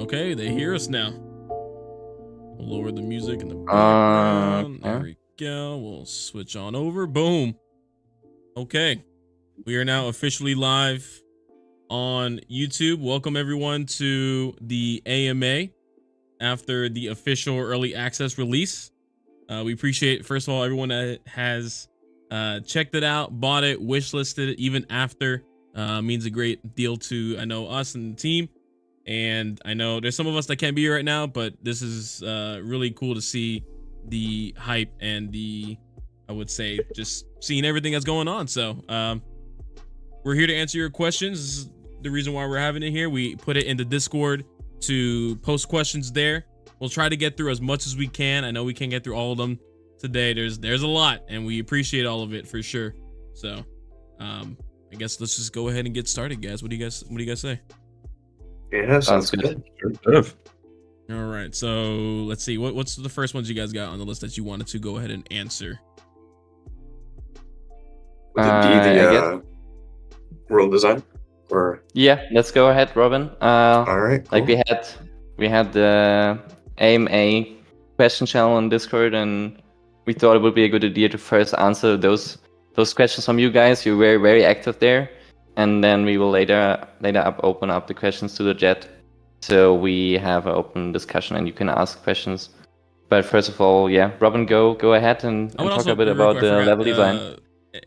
Okay, they hear us now. We'll lower the music in the background. There we go. We'll switch on over. Boom. Okay. We are now officially live on YouTube. Welcome everyone to the AMA after the official early access release We appreciate, first of all, everyone that has checked it out, bought it, wishlisted it, even after. Means a great deal to, I know, us and the team. And I know there's some of us that can't be here right now, but this is really cool to see the hype and the, I would say, just seeing everything that's going on. So we're here to answer your questions. This is the reason why we're having it here. We put it in the Discord to post questions there. We'll try to get through as much as we can. I know we can't get through all of them today. There's a lot, and we appreciate all of it for sure. So I guess let's just go ahead and get started, guys. What do you guys say? Yeah, sounds good. All right, so let's see. What's the first ones you guys got on the list that you wanted to go ahead and answer? Would it be the world design, or yeah, let's go ahead, Robin. all right, cool. Like we had the AMA question channel on Discord, and we thought it would be a good idea to first answer those questions from you guys. You're very, very active there, and then we will later open up the questions to the chat, so we have an open discussion and you can ask questions. But first of all, yeah, Robin, go ahead and talk a bit about the level design.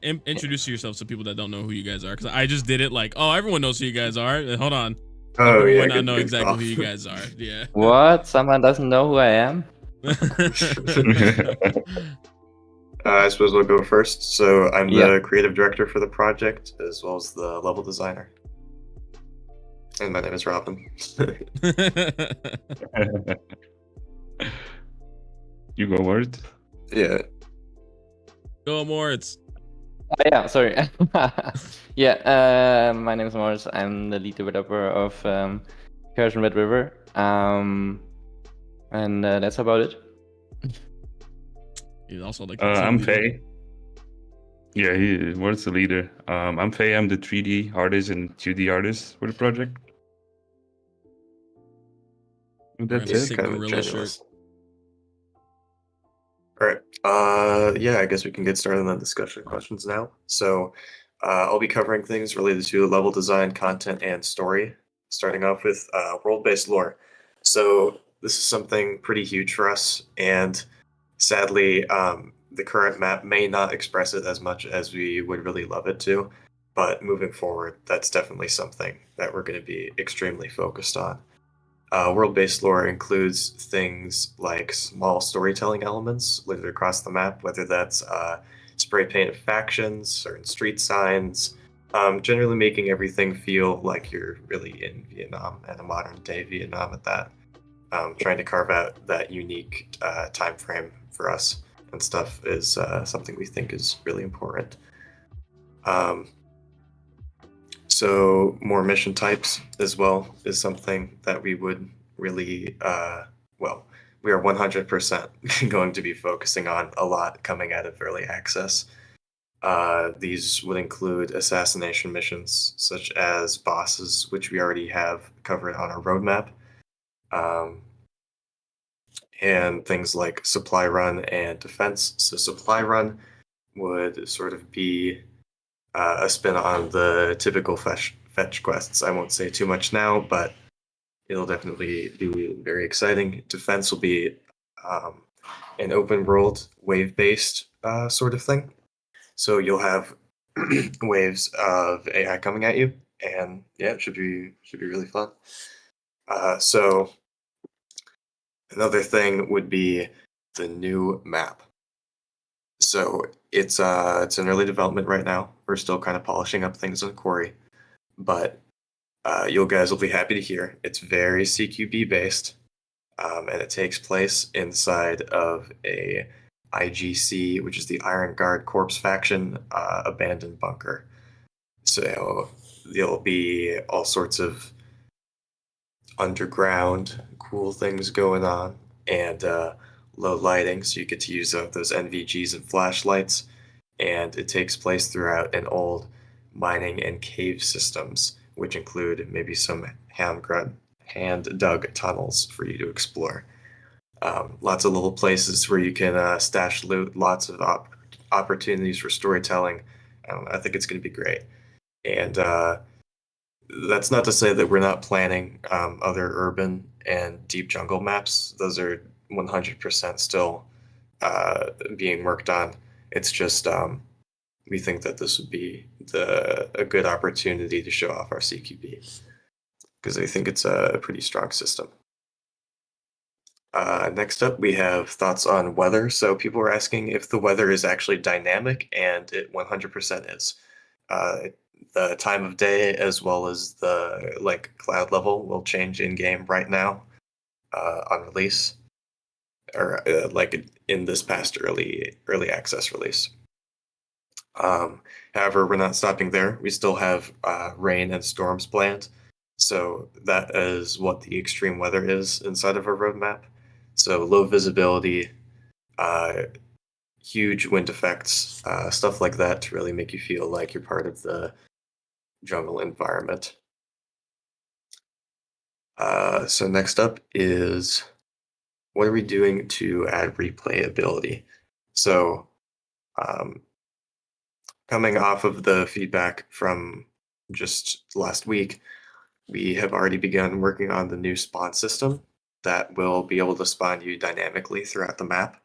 Introduce yourself to people that don't know who you guys are, because I just did it like, oh, everyone knows who you guys are. Hold on. Oh yeah, I know exactly who you guys are. Yeah. What? Someone doesn't know who I am? I suppose we'll go first. So I'm the creative director for the project, as well as the level designer. And my name is Robin. You go, Word. Yeah. Go, Moritz. Yeah, sorry. Yeah, my name is Morris. I'm the lead developer of Incursion Red River. And that's about it. He's also like I'm Faye. Yeah, Morris the leader. I'm Faye. I'm the 3D artist and 2D artist for the project. That's it. Kind of generalist. All right. Yeah, I guess we can get started on the discussion questions now. So I'll be covering things related to level design, content, and story, starting off with world-based lore. So this is something pretty huge for us, and sadly, the current map may not express it as much as we would really love it to, but moving forward, that's definitely something that we're going to be extremely focused on. World-based lore includes things like small storytelling elements littered across the map, whether that's spray painted factions, certain street signs, generally making everything feel like you're really in Vietnam, and a modern-day Vietnam at that. Trying to carve out that unique time frame for us and stuff is something we think is really important. So more mission types as well is something that we would really, we are 100% going to be focusing on a lot coming out of early access. These would include assassination missions, such as bosses, which we already have covered on our roadmap, and things like supply run and defense. So supply run would sort of be a spin on the typical fetch quests. I won't say too much now, but it'll definitely be very exciting. Defense will be an open world wave-based sort of thing. So you'll have waves of AI coming at you, and yeah, it should be really fun. So another thing would be the new map. So it's in early development right now. We're still kind of polishing up things on Quarry, but you guys will be happy to hear it's very CQB based, and it takes place inside of a IGC, which is the Iron Guard Corps faction abandoned bunker. So there'll be all sorts of underground cool things going on, and low lighting, so you get to use those NVGs and flashlights, and it takes place throughout an old mining and cave systems, which include maybe some hand-dug tunnels for you to explore. Lots of little places where you can stash loot, lots of opportunities for storytelling. I think it's going to be great. And that's not to say that we're not planning other urban and deep jungle maps. Those are 100% still being worked on. It's just we think that this would be a good opportunity to show off our CQB because I think it's a pretty strong system. Next up, we have thoughts on weather. So people were asking if the weather is actually dynamic, and it 100% is. Uh, the time of day as well as the cloud level will change in game right now on release, or in this past early access release. However, we're not stopping there. We still have rain and storms planned. So that is what the extreme weather is inside of our roadmap. So low visibility, uh, huge wind effects, stuff like that to really make you feel like you're part of the jungle environment. So next up is, what are we doing to add replayability? So coming off of the feedback from just last week, we have already begun working on the new spawn system that will be able to spawn you dynamically throughout the map.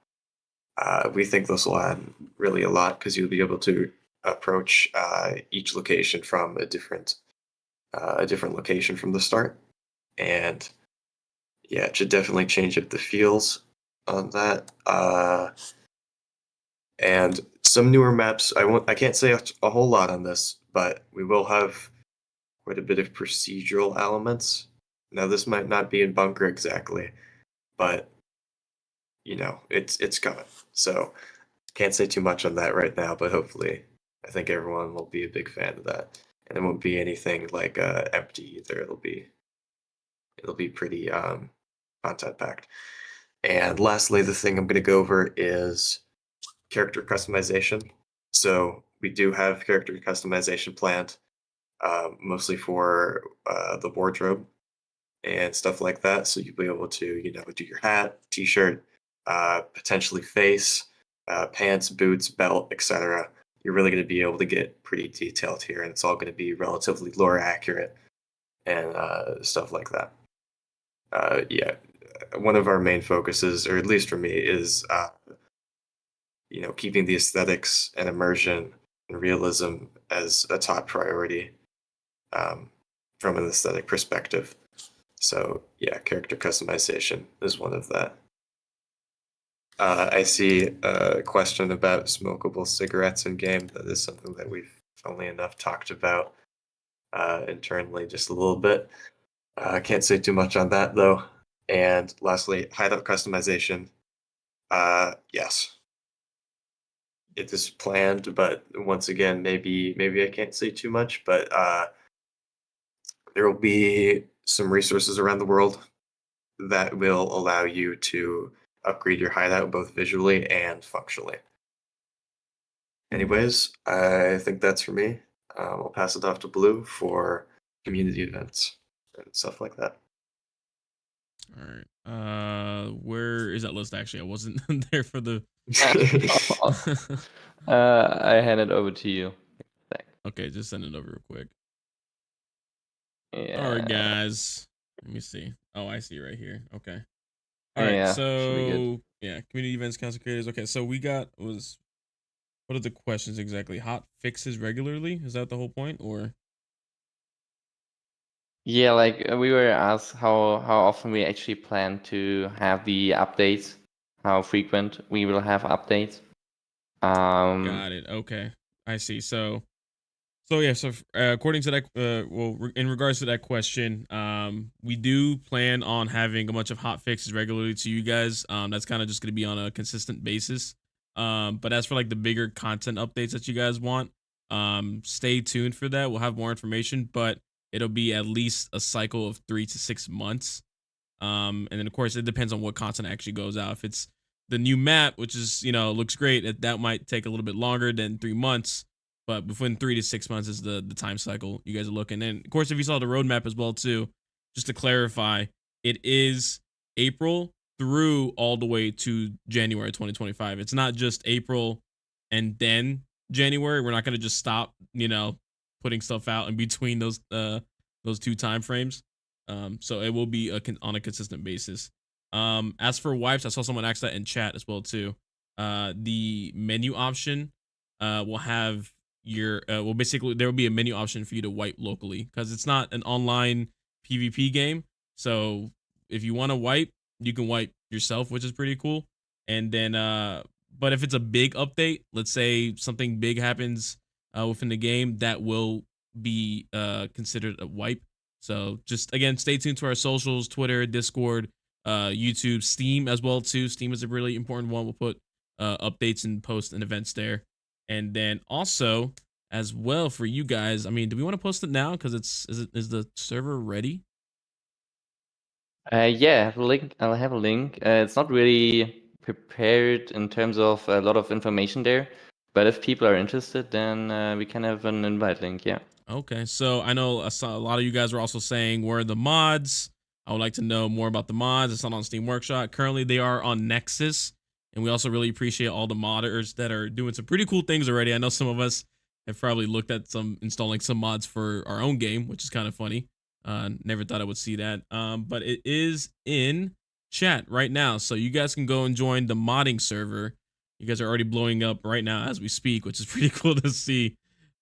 We think this will add really a lot because you'll be able to approach each location from a different location from the start, and yeah, it should definitely change up the feels on that. And some newer maps. I can't say a whole lot on this, but we will have quite a bit of procedural elements. Now, this might not be in Bunker exactly, but it's coming. So can't say too much on that right now, but hopefully, I think everyone will be a big fan of that, and it won't be anything like empty either. It'll be pretty content packed. And lastly, the thing I'm going to go over is character customization. So we do have character customization planned, mostly for the wardrobe and stuff like that. So you'll be able to, do your hat, t-shirt, potentially face, pants, boots, belt, etc. You're really going to be able to get pretty detailed here, and it's all going to be relatively lore accurate and stuff like that. Yeah, one of our main focuses, or at least for me, is keeping the aesthetics and immersion and realism as a top priority from an aesthetic perspective. So yeah, character customization is one of that. I see a question about smokable cigarettes in game. That is something that we've, funnily enough, talked about internally just a little bit. I can't say too much on that though. And lastly, hideout customization. Yes, it is planned, but once again, maybe I can't say too much. But there will be some resources around the world that will allow you to upgrade your hideout both visually and functionally. Anyways, I think that's for me. I'll pass it off to Blue for community events and stuff like that. All right. Where is that list? Actually, I wasn't there for the. I hand it over to you. Okay, just send it over real quick. Yeah. All right, guys. Let me see. Oh, I see right here. Okay. All right. Yeah, So yeah, community events, content creators. Okay, so we got what are the questions exactly? Hot fixes regularly? Is that the whole point, or? Yeah, like we were asked how often we actually plan to have the updates, how frequent we will have updates. Got it. Okay, I see. So yeah. So according to that, in regards to that question, we do plan on having a bunch of hot fixes regularly to you guys. That's kind of just going to be on a consistent basis. But as for like the bigger content updates that you guys want, stay tuned for that. We'll have more information, but it'll be at least a cycle of 3 to 6 months. And then of course it depends on what content actually goes out. If it's the new map, which is, looks great, that might take a little bit longer than 3 months. But between 3 to 6 months is the time cycle you guys are looking. And of course, if you saw the roadmap as well too, just to clarify, it is April through all the way to January 2025. It's not just April and then January. We're not going to just stop, putting stuff out in between those two time frames. So it will be on a consistent basis. As for wipes, I saw someone ask that in chat as well too. the menu option will have your well, basically there will be a menu option for you to wipe locally because it's not an online PvP game. So if you want to wipe, you can wipe yourself, which is pretty cool. And then but if it's a big update, let's say something big happens within the game, that will be considered a wipe. So just again, stay tuned to our socials: Twitter, Discord, YouTube, Steam as well too. Steam is a really important one. We'll put updates and posts and events there. And then also as well for you guys, I mean, do we want to post it now? Because is the server ready? Yeah, I have a link. I'll have a link. It's not really prepared in terms of a lot of information there, but if people are interested, then we can have an invite link. Yeah. Okay, so I know I saw a lot of you guys were also saying where are the mods. I would like to know more about the mods. It's not on Steam Workshop. Currently, they are on Nexus, and we also really appreciate all the modders that are doing some pretty cool things already. I know some of us have probably looked at some installing some mods for our own game, which is kind of funny. Never thought I would see that. But it is in chat right now, so you guys can go and join the modding server. You guys are already blowing up right now as we speak, which is pretty cool to see.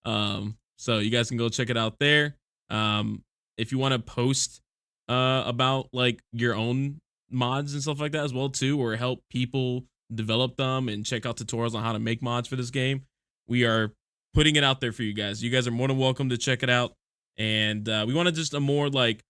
So you guys can go check it out there. If you want to post about like your own mods and stuff like that as well too, or help people develop them and check out tutorials on how to make mods for this game, we are putting it out there for you guys. You guys are more than welcome to check it out. And we want to just a more like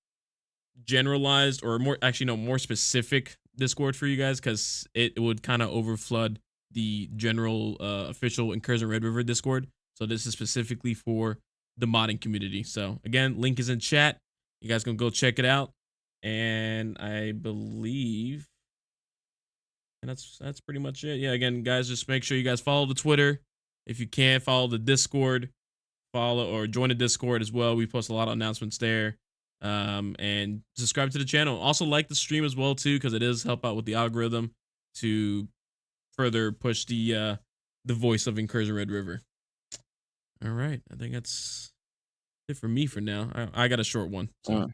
generalized or more specific Discord for you guys, because it would kind of overflood the general official Incursion Red River Discord. So this is specifically for the modding community. So again, link is in chat. You guys can go check it out. And I believe, and that's pretty much it. Yeah, again, guys, just make sure you guys follow the Twitter. If you can, follow the Discord, follow or join the Discord as well. We post a lot of announcements there. And subscribe to the channel. Also like the stream as well too, because it does help out with the algorithm to further push the voice of Incursion Red River. All right, I think that's it for me for now. I got a short one. So.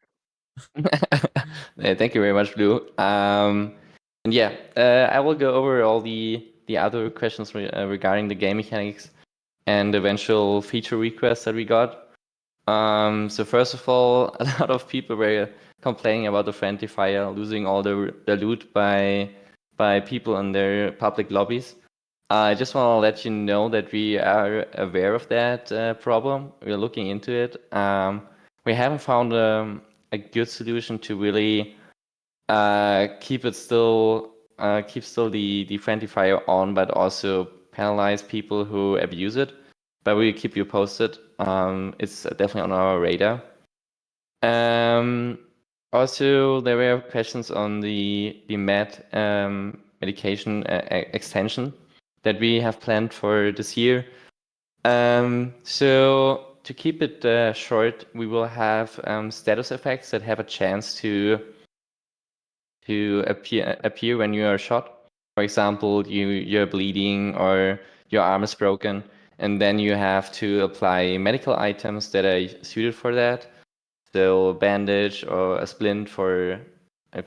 Yeah, thank you very much, Blue. And yeah, I will go over all the other questions regarding the game mechanics and eventual feature requests that we got. So first of all, a lot of people were complaining about the friendly fire losing all the loot by people in their public lobbies. I just want to let you know that we are aware of that problem. We're looking into it. We haven't found a good solution to really keep still the friendly fire on, but also penalize people who abuse it. But we'll keep you posted. It's definitely on our radar. Also, there were questions on the medication extension that we have planned for this year. So to keep it short, we will have status effects that have a chance to appear when you are shot. For example, you're bleeding or your arm is broken, and then you have to apply medical items that are suited for that. So a bandage or a splint for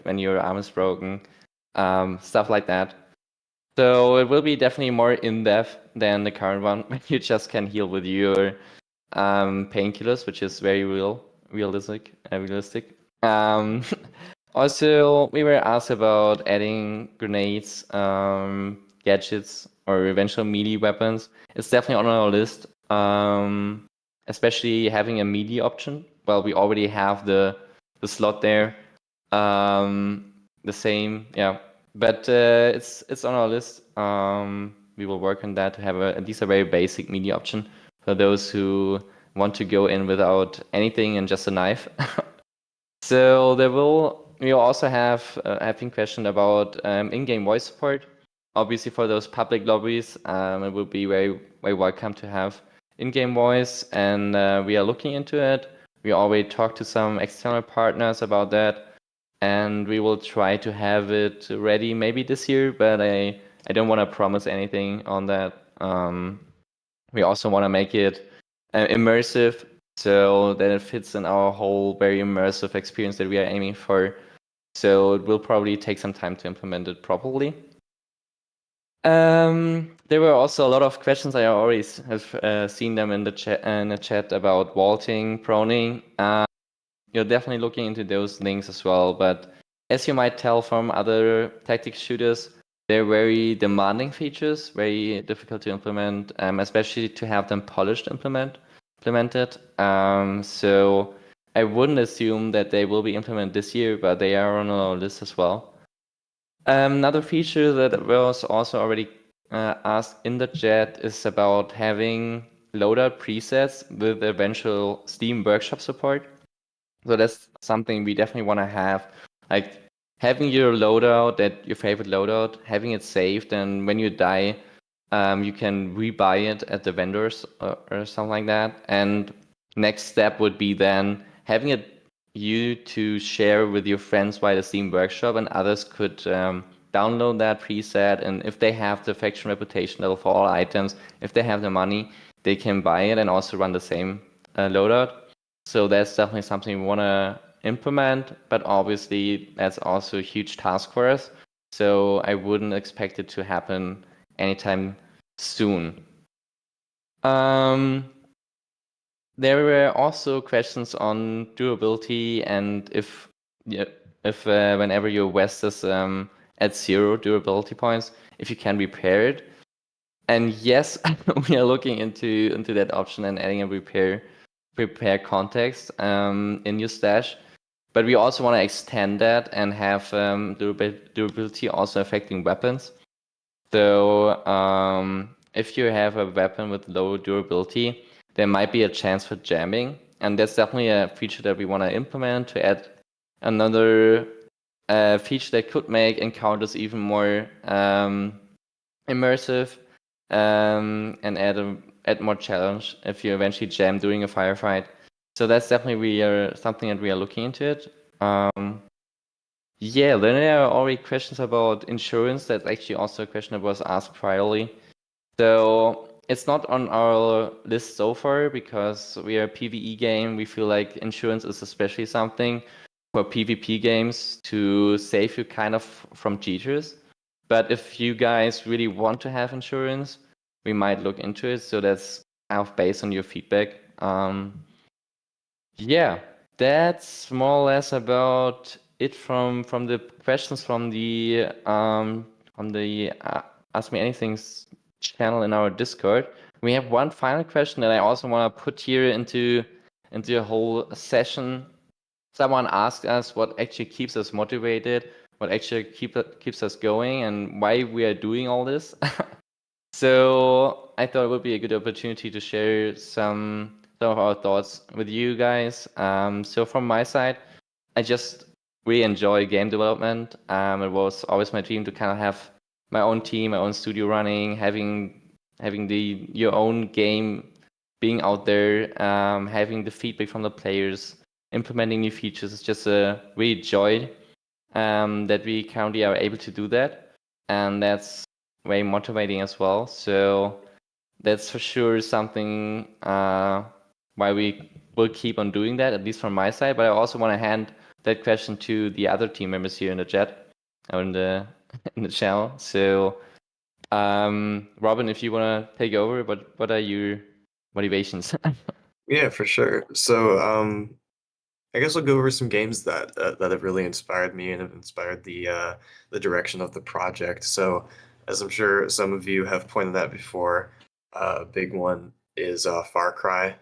when your arm is broken, stuff like that. So it will be definitely more in-depth than the current one. You just can heal with your painkillers, which is very realistic. Also, we were asked about adding grenades, gadgets, or eventual melee weapons. It's definitely on our list, especially having a melee option. Well, we already have the slot there. The same, yeah. But it's on our list. We will work on that to have at least a very basic melee option for those who want to go in without anything and just a knife. So we will also have been questioned about in-game voice support. Obviously, for those public lobbies, it will be very, very welcome to have in-game voice, and we are looking into it. We already talked to some external partners about that, and we will try to have it ready maybe this year, but I don't want to promise anything on that. We also want to make it immersive, so that it fits in our whole very immersive experience that we are aiming for. So it will probably take some time to implement it properly. There were also a lot of questions. I already have seen them in the chat about vaulting, proning. You're definitely looking into those links as well. But as you might tell from other tactics shooters, they're very demanding features, very difficult to implement, especially to have them polished implemented. So I wouldn't assume that they will be implemented this year, but they are on our list as well. Another feature that was also already asked in the chat is about having loadout presets with eventual Steam Workshop support. So that's something we definitely want to have, like having your loadout, that your favorite loadout, having it saved, and when you die, you can rebuy it at the vendors or something like that. And next step would be then having it you to share with your friends via the Steam Workshop, and others could download that preset. And if they have the faction reputation level for all items, if they have the money, they can buy it and also run the same loadout. So that's definitely something we want to implement, but obviously that's also a huge task for us. So I wouldn't expect it to happen anytime soon. There were also questions on durability and if whenever your vest is at 0 durability points, if you can repair it. And yes, we are looking into that option and adding a repair context in your stash. But we also want to extend that and have durability also affecting weapons. So if you have a weapon with low durability, there might be a chance for jamming. And that's definitely a feature that we want to implement to add another feature that could make encounters even more immersive and add more challenge if you eventually jam during a firefight. So that's definitely something that we are looking into it. Yeah, then there are already questions about insurance. That's actually also a question that was asked priorly. So it's not on our list so far because we are a PvE game. We feel like insurance is especially something for PvP games to save you kind of from cheaters. But if you guys really want to have insurance, we might look into it. So that's kind of based on your feedback. Yeah, that's more or less about it from the questions from the Ask Me Anything channel in our Discord. We have one final question that I also want to put here into a whole session. Someone asked us what actually keeps us motivated, what actually keeps us going, and why we are doing all this. So I thought it would be a good opportunity to share some of our thoughts with you guys. So from my side, I just really enjoy game development. It was always my dream to kind of have my own team, my own studio running, having your own game being out there, having the feedback from the players, implementing new features. It's just a really joy that we currently are able to do that, and that's very motivating as well. So that's for sure something why we will keep on doing that, at least from my side. But I also want to hand that question to the other team members here in the chat or in the in the channel. So Robin, if you want to take over, what are your motivations? Yeah, for sure. So I guess I'll go over some games that that have really inspired me and have inspired the direction of the project. So, as I'm sure some of you have pointed out before, a big one is Far Cry,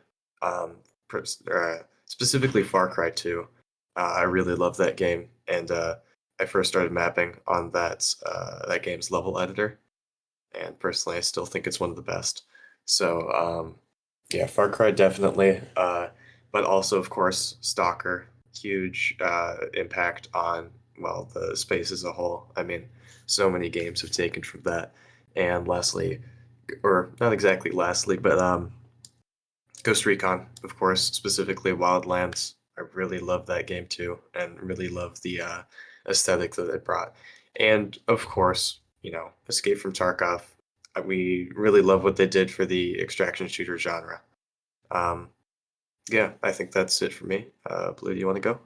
specifically Far Cry 2. I really love that game, and I first started mapping on that game's level editor, and personally, I still think it's one of the best. So, yeah, Far Cry definitely. But also, of course, Stalker, huge impact on, well, the space as a whole. I mean, so many games have taken from that. And lastly, or not exactly lastly, but Ghost Recon, of course, specifically Wildlands. I really love that game too, and really love the aesthetic that it brought. And of course, Escape from Tarkov. We really love what they did for the extraction shooter genre. Yeah, I think that's it for me. Blue, do you want to go?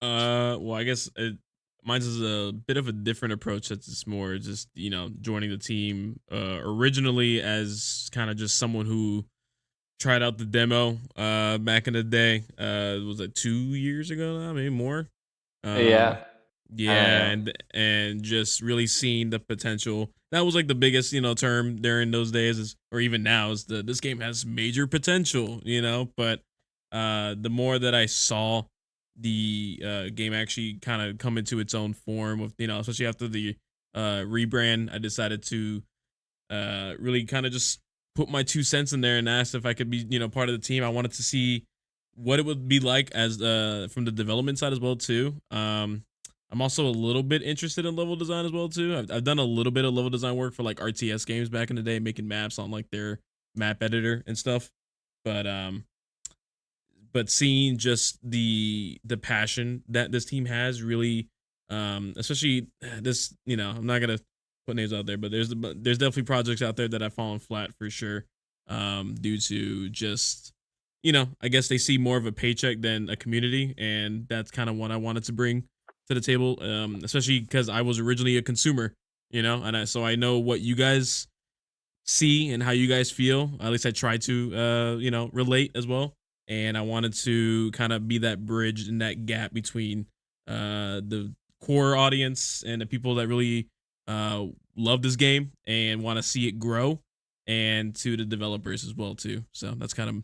Well, I guess mine's is a bit of a different approach. That's just more just joining the team originally as kind of just someone who tried out the demo back in the day. Was it 2 years ago now, maybe more? Um, Yeah, I don't yeah, know. and just really seeing the potential. That was like the biggest term during those days, or even now, is this game has major potential. But the more that I saw the game actually kind of come into its own form, with especially after the rebrand, I decided to really kind of just put my 2 cents in there and asked if I could be part of the team. I wanted to see what it would be like as from the development side as well too. I'm also a little bit interested in level design as well too. I've done a little bit of level design work for like RTS games back in the day, making maps on like their map editor and stuff. But seeing just the passion that this team has, really, especially this, I'm not gonna put names out there, but there's definitely projects out there that have fallen flat for sure, due to just I guess they see more of a paycheck than a community, and that's kind of what I wanted to bring to the table, especially because I was originally a consumer, and so I know what you guys see and how you guys feel. At least I try to, relate as well. And I wanted to kind of be that bridge and that gap between the core audience and the people that really love this game and want to see it grow, and to the developers as well too. So that's kind of the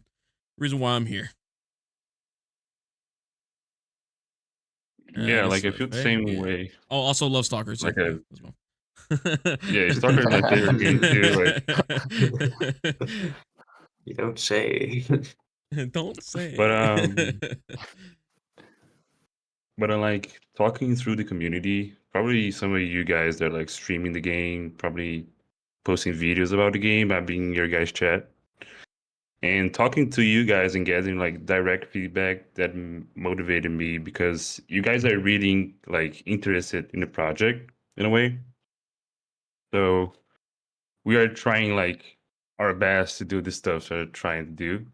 reason why I'm here. I Yeah, guess like I feel the same way. Oh, also love Stalker too. Like a As well. yeah, Stalker is my favorite game too. Like, You don't say. Don't say. but but I like talking through the community. Probably some of you guys that are like streaming the game, probably posting videos about the game. I've been in your guys' chat and talking to you guys and getting like direct feedback that motivated me, because you guys are really like interested in the project in a way. So we are trying like our best to do the stuff we're trying to do.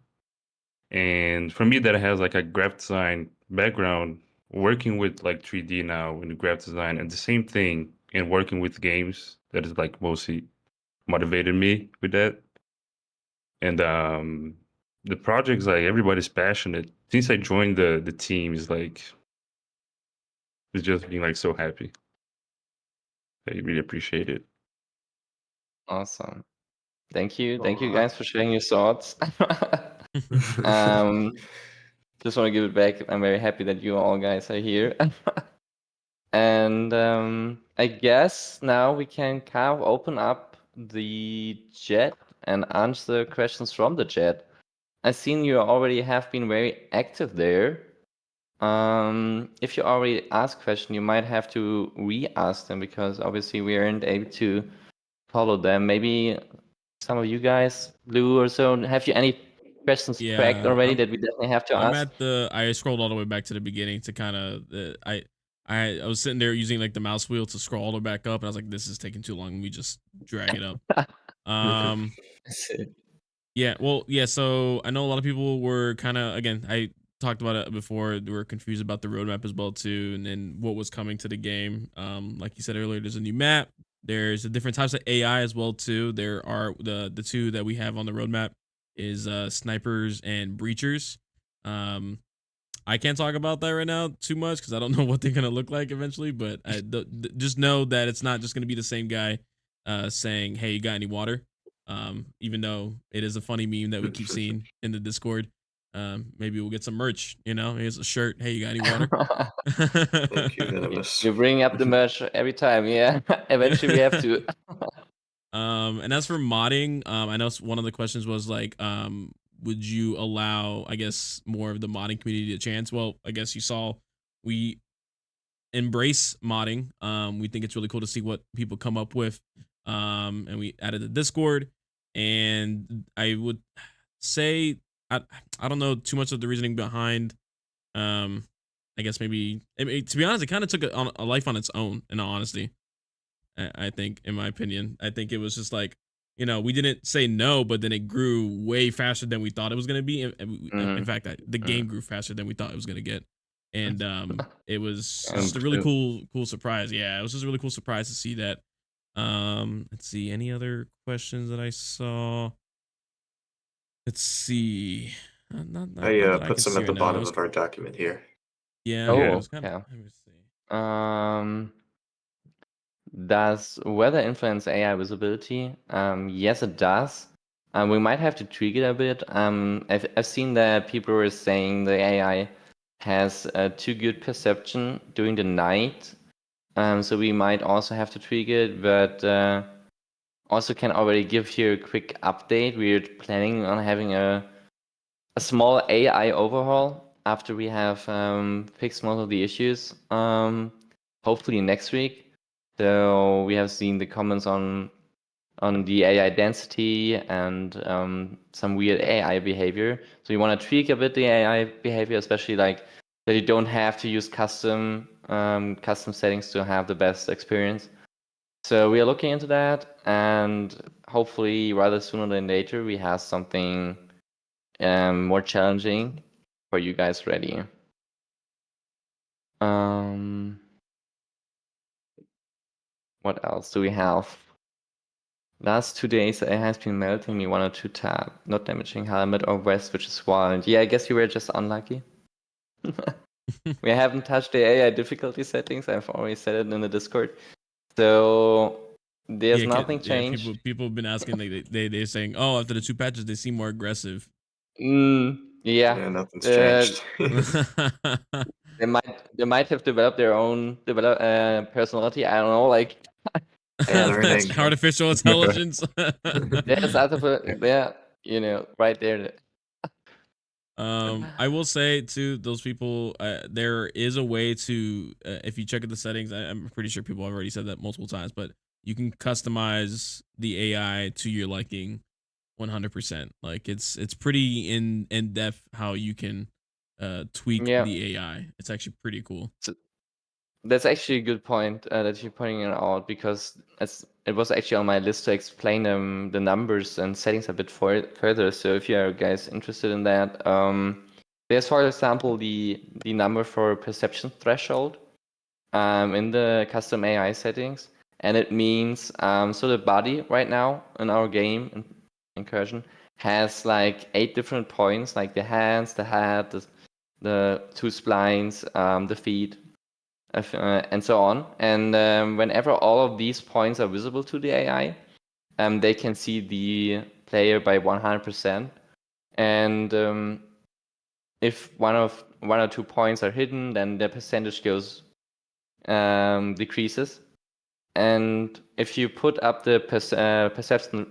And for me, that has like a graphic design background, working with like 3D now in graphic design, and the same thing in working with games, that is like mostly motivated me with that. And the project's like everybody's passionate. Since I joined the team, is like it's just being like so happy. I really appreciate it. Awesome. Thank you Aw. guys for sharing your thoughts. um, just want to give it back. I'm very happy that you all guys are here. And I guess now we can kind of open up the chat and answer questions from the chat. I've seen you already have been very active there. If you already asked a question, you might have to re-ask them, because obviously we aren't able to follow them. Maybe some of you guys, Lou or so, have you any questions tracked Yeah, already that we definitely have to I'm ask? at I scrolled all the way back to the beginning to kind of I was sitting there using like the mouse wheel to scroll all the way back up, and I was like, this is taking too long. Let me just drag it up. Um, yeah, well, yeah. So I know a lot of people were kind of, again, I talked about it before. They were confused about the roadmap as well too, and then what was coming to the game. Like you said earlier, there's a new map. There's the different types of AI as well too. There are the two that we have on the roadmap is snipers and breachers. Um, I can't talk about that right now too much because I don't know what they're gonna look like eventually. But just know that it's not just gonna be the same guy saying, "Hey, you got any water?" Even though it is a funny meme that we keep seeing in the Discord. Maybe we'll get some merch. Here's a shirt. Hey, you got any water? Thank you, Venomous. You bring up the merch every time, yeah. Eventually we have to. And as for modding, I know one of the questions was like, would you allow, I guess, more of the modding community a chance? Well, I guess you saw we embrace modding. We think it's really cool to see what people come up with. And we added the Discord, and I would say I don't know too much of the reasoning behind. I guess maybe to be honest, it kind of took a life on its own. In all honesty, I think, in my opinion, I think it was just like, we didn't say no, but then it grew way faster than we thought it was going to be. In fact, the game grew faster than we thought it was going to get. and it was just a And really cool surprise. Yeah, it was just a really cool surprise to see that. Let's see, any other questions that I saw. Let's see. Not I that I put can some see at right the now. bottom of our document here. Yeah, Yeah. it was kind of. yeah. Let me see. Does weather influence AI visibility? Yes, it does. We might have to tweak it a bit. I've seen that people were saying the AI has too good perception during the night. So we might also have to tweak it, but also can already give you a quick update. We're planning on having a small AI overhaul after we have fixed most of the issues. Hopefully next week. So we have seen the comments on the AI density and some weird AI behavior. So you want to tweak a bit the AI behavior, especially like that you don't have to use custom settings to have the best experience. So we are looking into that, and hopefully rather sooner than later we have something more challenging for you guys ready. What else do we have? Last 2 days, AI has been melting me 1 or 2 tab, not damaging helmet or vest, which is wild. Yeah, I guess you were just unlucky. We haven't touched the AI difficulty settings. I've already said it in the Discord. So there's nothing changed. People have been asking, like they're saying, oh, after the 2 patches, they seem more aggressive. Yeah. Yeah, nothing's changed. They might have developed their own personality. I don't know, like Learning. Artificial intelligence. there's yeah, right there. I will say to those people, there is a way to, if you check out the settings, I'm pretty sure people have already said that multiple times, but you can customize the AI to your liking 100%. Like it's pretty in depth how you can tweak Yeah. the AI. It's actually pretty cool. That's actually a good point that you're pointing it out, because it was actually on my list to explain the numbers and settings a bit further. So if you are guys interested in that, there's, for example, the number for perception threshold in the custom AI settings, and it means so the body right now in our game in Incursion has like 8 different points, like the hands, the head, the 2 splines, the feet, and so on. And whenever all of these points are visible to the AI, they can see the player by 100%. And if one or 2 points are hidden, then the percentage goes decreases. And if you put up the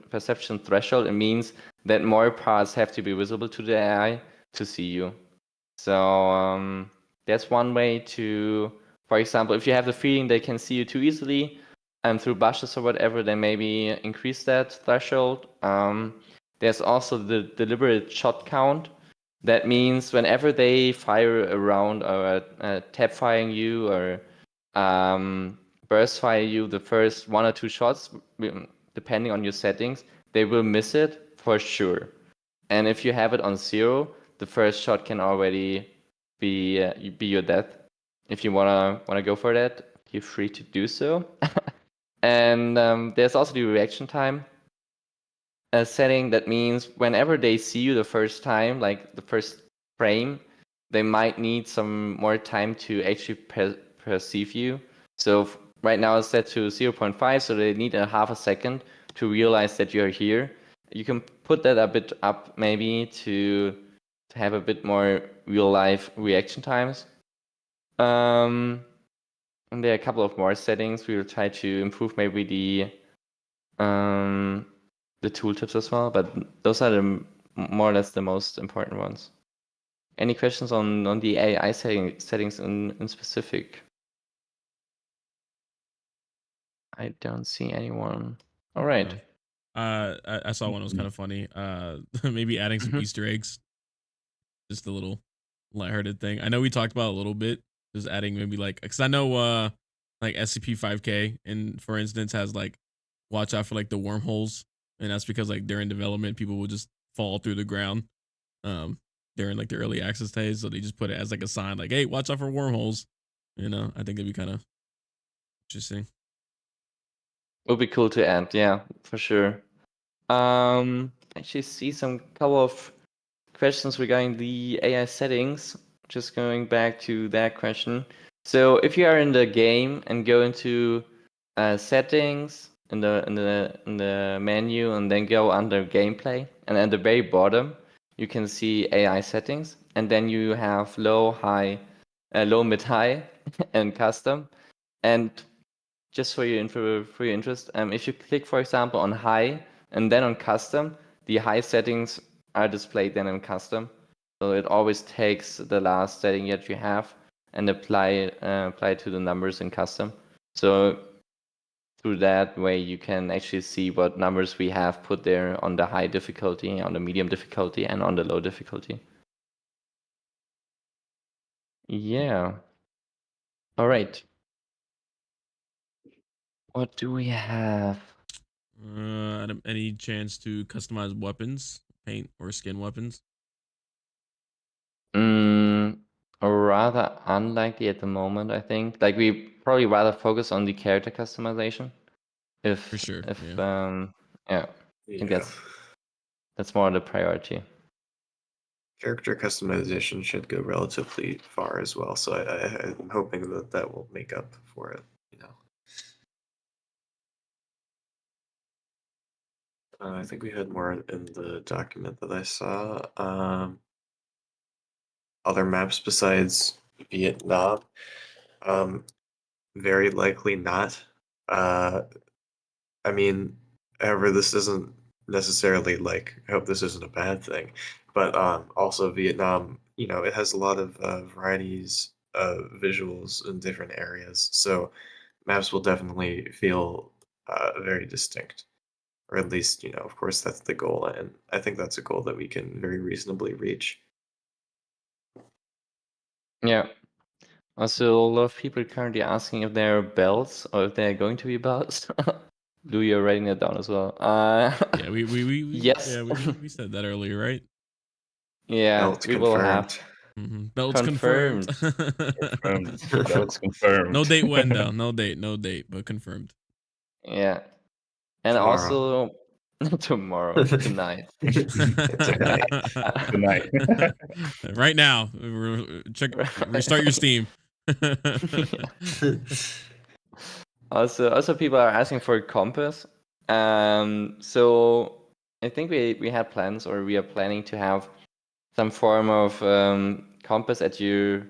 perception threshold, it means that more parts have to be visible to the AI to see you. So that's one way to, for example, if you have the feeling they can see you too easily through bushes or whatever, then maybe increase that threshold. There's also the deliberate shot count. That means whenever they fire around or tap firing you or burst fire you the first 1 or 2 shots, depending on your settings, they will miss it for sure. And if you have it on 0, the first shot can already be your death. If you wanna go for that, you're free to do so. And there's also the reaction time setting. That means whenever they see you the first time, like the first frame, they might need some more time to actually perceive you. So right now it's set to 0.5, so they need a half a second to realize that you're here. You can put that a bit up maybe to have a bit more real life reaction times. And there are a couple of more settings. We will try to improve maybe the tooltips as well, but those are the more or less the most important ones. Any questions on the AI settings in specific? I don't see anyone. All right. I saw one that was kind of funny. Maybe adding some Easter eggs, just a little lighthearted thing. I know we talked about it a little bit, just adding maybe like, because I know like SCP-5K, and for instance, has like watch out for like the wormholes, and that's because like during development people will just fall through the ground. during like the early access days, so they just put it as like a sign, like, "Hey, watch out for wormholes." You know, I think it'd be kind of interesting. Would be cool to add, yeah, for sure. Actually see some couple of questions regarding the AI settings. Just going back to that question. So if you are in the game and go into settings in the menu and then go under gameplay, and at the very bottom you can see AI settings, and then you have low, high, low, mid, high, and custom. And just for your interest, if you click, for example, on high and then on custom, the high settings are displayed then in custom. So it always takes the last setting that you have and apply to the numbers in custom. So through that way, you can actually see what numbers we have put there on the high difficulty, on the medium difficulty, and on the low difficulty. Yeah. All right. What do we have? Any chance to customize weapons, paint or skin weapons? Rather unlikely at the moment, I think. Like we probably rather focus on the character customization. For sure. Yeah. I think that's more the priority. Character customization should go relatively far as well, so I'm hoping that will make up for it. You know. I think we had more in the document that I saw. Other maps besides Vietnam? Very likely not. I mean, however, this isn't necessarily like, I hope this isn't a bad thing, but also Vietnam, you know, it has a lot of varieties of visuals in different areas, so maps will definitely feel very distinct. Or at least, you know, of course, that's the goal, and I think that's a goal that we can very reasonably reach. Yeah. Also, a lot of people currently asking if there are bells or if there are going to be bells. Do you writing that down as well? Yeah, we yes. Yeah, we said that earlier, right? Yeah, Belts we will have confirmed. Belts confirmed. That's confirmed. No date when though. No date, but confirmed. Yeah. And Tomorrow. also tomorrow, tonight. Tonight. Tonight. Right now. Restart your Steam. Also people are asking for a compass. So I think we had plans, or we are planning to have some form of compass at your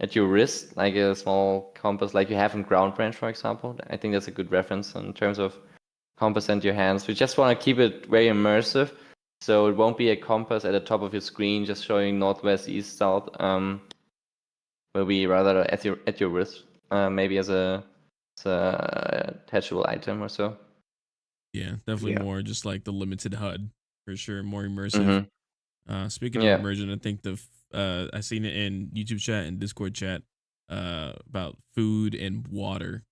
wrist, like a small compass like you have in Ground Branch, for example. I think that's a good reference in terms of compass in your hands. We just want to keep it very immersive, so it won't be a compass at the top of your screen just showing northwest, east, south. Will be rather at your wrist, maybe as a attachable item or so. Yeah, definitely more just like the limited HUD for sure, more immersive. Speaking of immersion, I think I seen it in YouTube chat and Discord chat about food and water.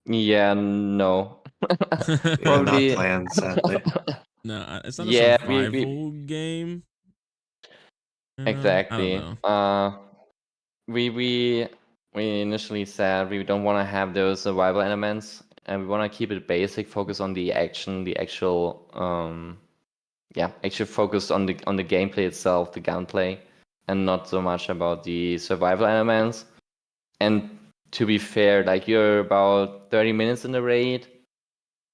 Yeah, no. Not planned, sadly. No, it's not a survival game. Exactly. I don't know. We initially said we don't want to have those survival elements, and we want to keep it basic, focus on the action, the actual actually focus on the gameplay itself, the gunplay, and not so much about the survival elements. And to be fair, like you're about 30 minutes in the raid,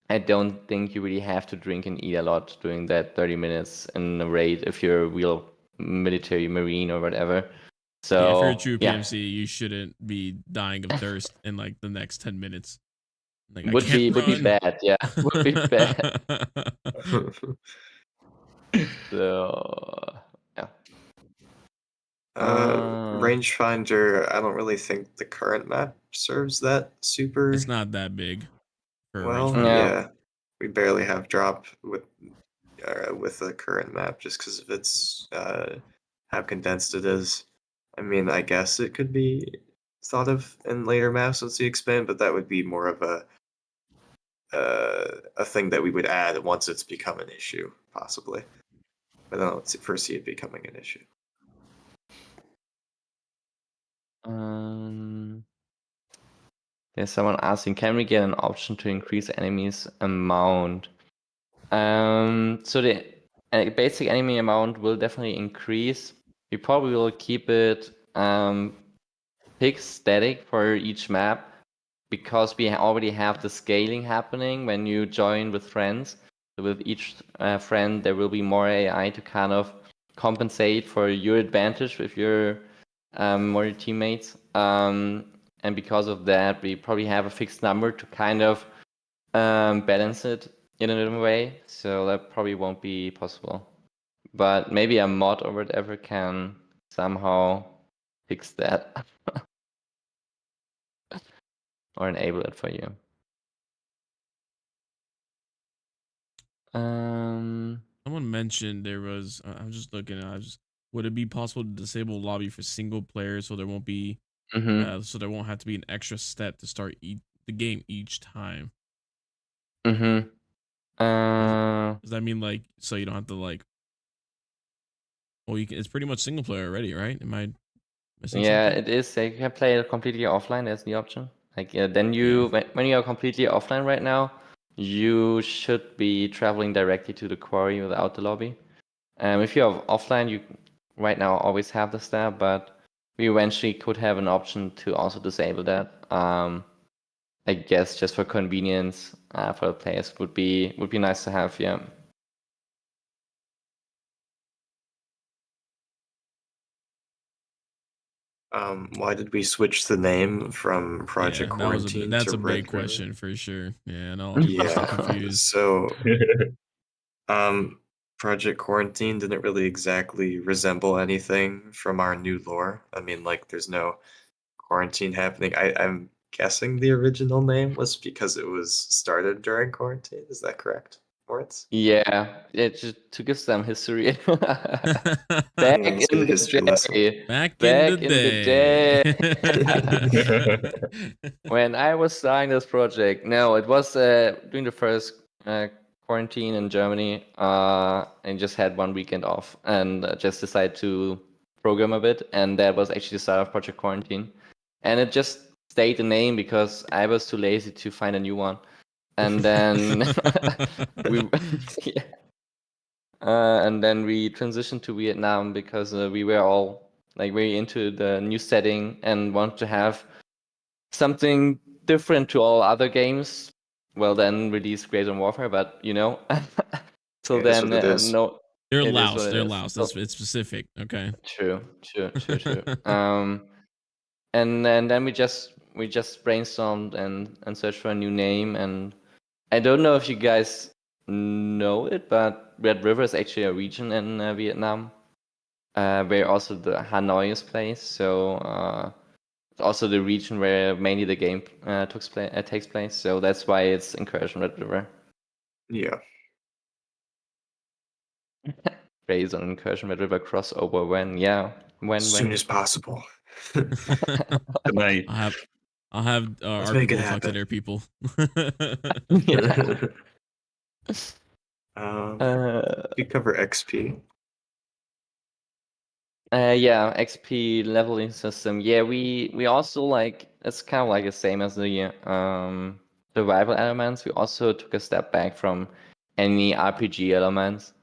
I don't think you really have to drink and eat a lot during that 30 minutes in the raid if you're a real military marine or whatever. So if you're a true PMC, you shouldn't be dying of thirst in like the next 10 minutes. Like, would be bad, yeah. Would be bad. So yeah. Rangefinder, I don't really think the current map serves that super. It's not that big for well. Yeah, we barely have drop with the current map just because of its how condensed it is. I mean, I guess it could be thought of in later maps once you expand, but that would be more of a thing that we would add once it's become an issue, possibly. But I don't foresee it becoming an issue. There's someone asking, can we get an option to increase enemies amount? So the basic enemy amount will definitely increase. We probably will keep it fixed static for each map because we already have the scaling happening when you join with friends. So with each friend, there will be more AI to kind of compensate for your advantage with your more teammates. And because of that, we probably have a fixed number to kind of balance it in a different way. So that probably won't be possible. But maybe a mod or whatever can somehow fix that or enable it for you. Someone mentioned there was. I'm just looking. Would it be possible to disable lobby for single players so there won't be, so there won't have to be an extra step to start the game each time? Does that mean like so you don't have to like? Well, you can. It's pretty much single player already, right? Am I missing Yeah, something? it is. You can play it completely offline. That's the option. Like then you, when you are completely offline right now, you should be traveling directly to the quarry without the lobby. If you are offline, you right now always have the step, but we eventually could have an option to also disable that. I guess just for convenience for the players would be nice to have. Yeah. Why did we switch the name from Project Quarantine that's to a big Red River? question for sure. Yeah, and a lot of people are so confused. So, Project Quarantine didn't really exactly resemble anything from our new lore. I mean, like, there's no quarantine happening. I'm guessing the original name was because it was started during quarantine. Is that correct, Moritz? Yeah, just to give some history. Yeah, let's get a history lesson. Back in the day. When I was starting this project, no, it was during the first quarantine in Germany, and just had one weekend off, and just decided to program a bit, and that was actually the start of Project Quarantine, and it just stayed the name because I was too lazy to find a new one, and then yeah. And then we transitioned to Vietnam because we were all like very into the new setting and want to have something different to all other games. Well, then release Great Warfare, but you know, so Yeah, then no, They're it is what louse. it They're is. louse. So, It's specific. Okay. true. And then we just brainstormed and searched for a new name, and I don't know if you guys know it, but Red River is actually a region in Vietnam, where also the Hanoi is placed. So it's also the region where mainly the game takes place. So that's why it's Incursion Red River, Yeah. based on Incursion Red River crossover. When Soon as possible. Tonight. I'll have Let's our make it people talk to happen. their people. We cover XP. Yeah, XP leveling system. Yeah, we also like it's kind of like the same as the survival elements. We also took a step back from any RPG elements.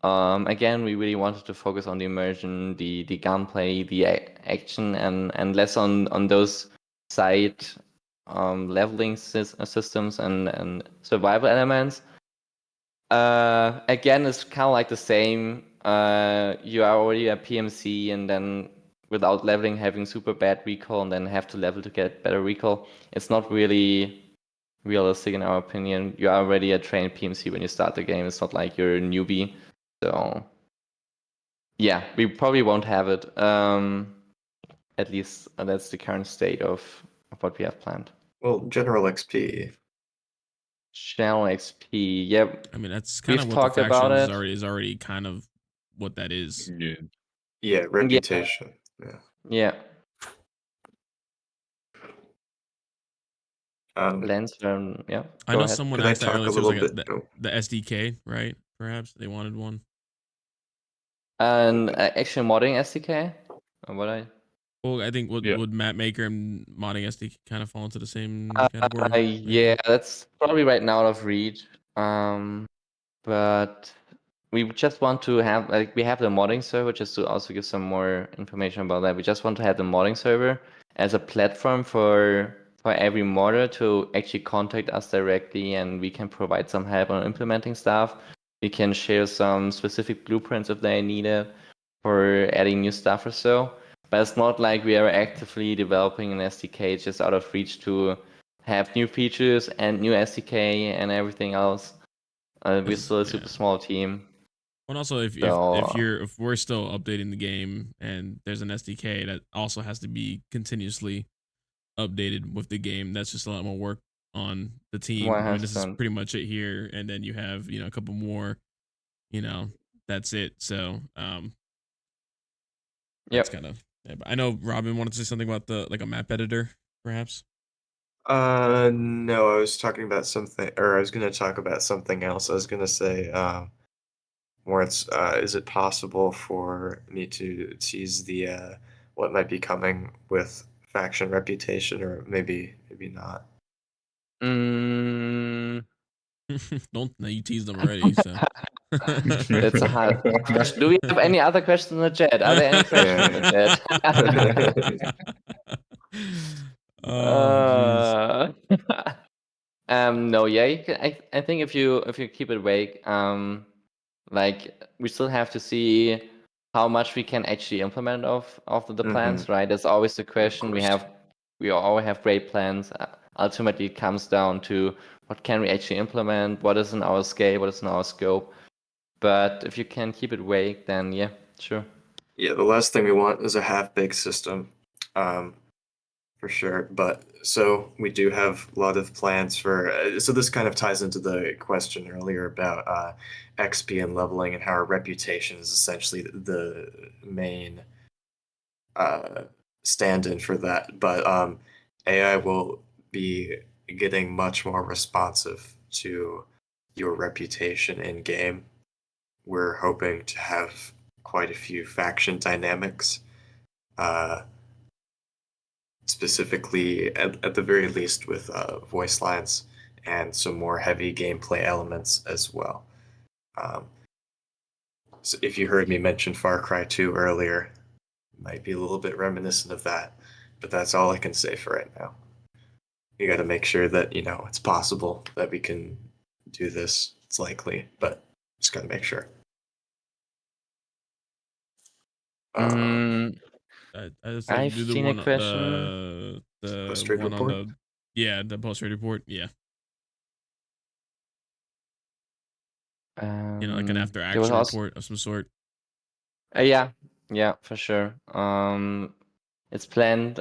Again, we really wanted to focus on the immersion, the gunplay, the action, and less on those side leveling systems and survival elements. Again, it's kind of like the same. You are already a PMC, and then without leveling, having super bad recall, and then have to level to get better recall. It's not really realistic in our opinion. You are already a trained PMC when you start the game. It's not like you're a newbie. So yeah, we probably won't have it. At least that's the current state of what we have planned. Well, general XP. Channel XP. Yep. I mean, that's kind of We've what the talked about faction it. is already kind of what that is. Yeah. Yeah, reputation. Yeah. Lens. Yeah. I know ahead. someone Could I asked that talk earlier. a So it was little like bit? the SDK, right? Perhaps they wanted one. And actually modding SDK? Or what I... Well, I think Yeah. would map maker and modding SD kind of fall into the same category? Yeah, that's probably right now out of reach. But we just want to have, like, we have the modding server, just to also give some more information about that. We just want to have the modding server as a platform for every modder to actually contact us directly, and we can provide some help on implementing stuff. We can share some specific blueprints if they need it for adding new stuff or so. But it's not like we are actively developing an SDK just out of reach to have new features and new SDK and everything else. We're still a super small team. And also, if we're still updating the game and there's an SDK that also has to be continuously updated with the game, that's just a lot more work on the team. I mean, this is 100%. pretty much it here, and then you have a couple more. That's it. So that's kind of. Yeah, but I know Robin wanted to say something about a map editor, perhaps. No, I was talking about something, or I was going to talk about something else. I was going to say, more is it possible for me to tease the what might be coming with faction reputation, or maybe not? Don't you teased them already, so. It's a hard question. Do we have any other questions in the chat? Are there any questions in the chat? Oh, jeez. No, yeah, I think if you keep it vague, like we still have to see how much we can actually implement of the plans, right? That's always the question. We always have great plans. Ultimately, it comes down to what can we actually implement, what is in our scale, what is in our scope. But if you can keep it vague, then yeah, sure. Yeah, the last thing we want is a half-baked system, for sure. But so we do have a lot of plans for. So this kind of ties into the question earlier about XP and leveling, and how our reputation is essentially the main stand-in for that. But AI will be getting much more responsive to your reputation in game. We're hoping to have quite a few faction dynamics, specifically at the very least with voice lines and some more heavy gameplay elements as well. So if you heard me mention Far Cry 2 earlier, it might be a little bit reminiscent of that, but that's all I can say for right now. You got to make sure that it's possible that we can do this. It's likely, but just got to make sure. I've do the seen one a question. the Post-trade one report? on the post-trade report. Yeah. Like an after there was action also, report of some sort. yeah, for sure. It's planned.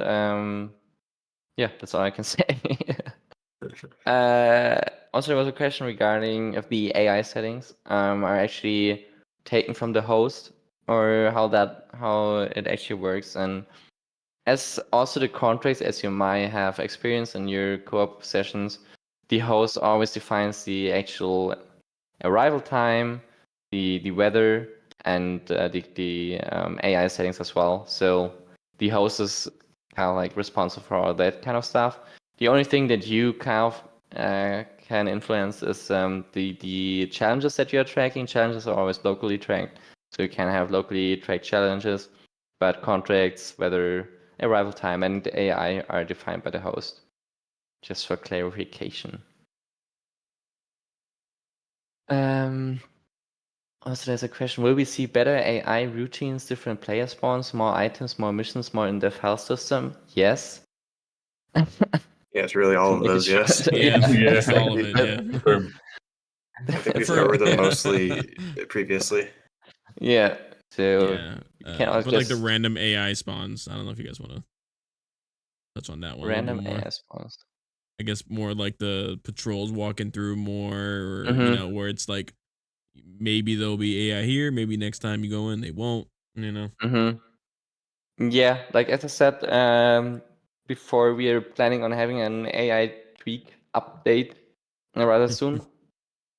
Yeah, that's all I can say. Also, there was a question regarding if the AI settings are actually taken from the host, or how it actually works. And as also the contracts, as you might have experienced in your co-op sessions, the host always defines the actual arrival time, the weather, and the AI settings as well. So the host is kind of like responsible for all that kind of stuff. The only thing that you kind of can influence is the challenges that you are tracking. Challenges are always locally tracked, so you can have locally tracked challenges, but contracts, weather, arrival time, and the AI are defined by the host. Just for clarification. Also, there's a question: will we see better AI routines, different player spawns, more items, more missions, more in-depth health system? Yes. Yeah, it's really all of those, yes. Yeah, Yeah. it's all of it. Yeah. I think we've covered them mostly previously. Yeah. So Yeah. can But like the just random AI spawns, I don't know if you guys want to touch on that one a little random bit more. AI spawns. I guess more like the patrols walking through more, or where it's like maybe there'll be AI here, maybe next time you go in they won't. Yeah, like as I said before, we are planning on having an AI tweak update rather soon.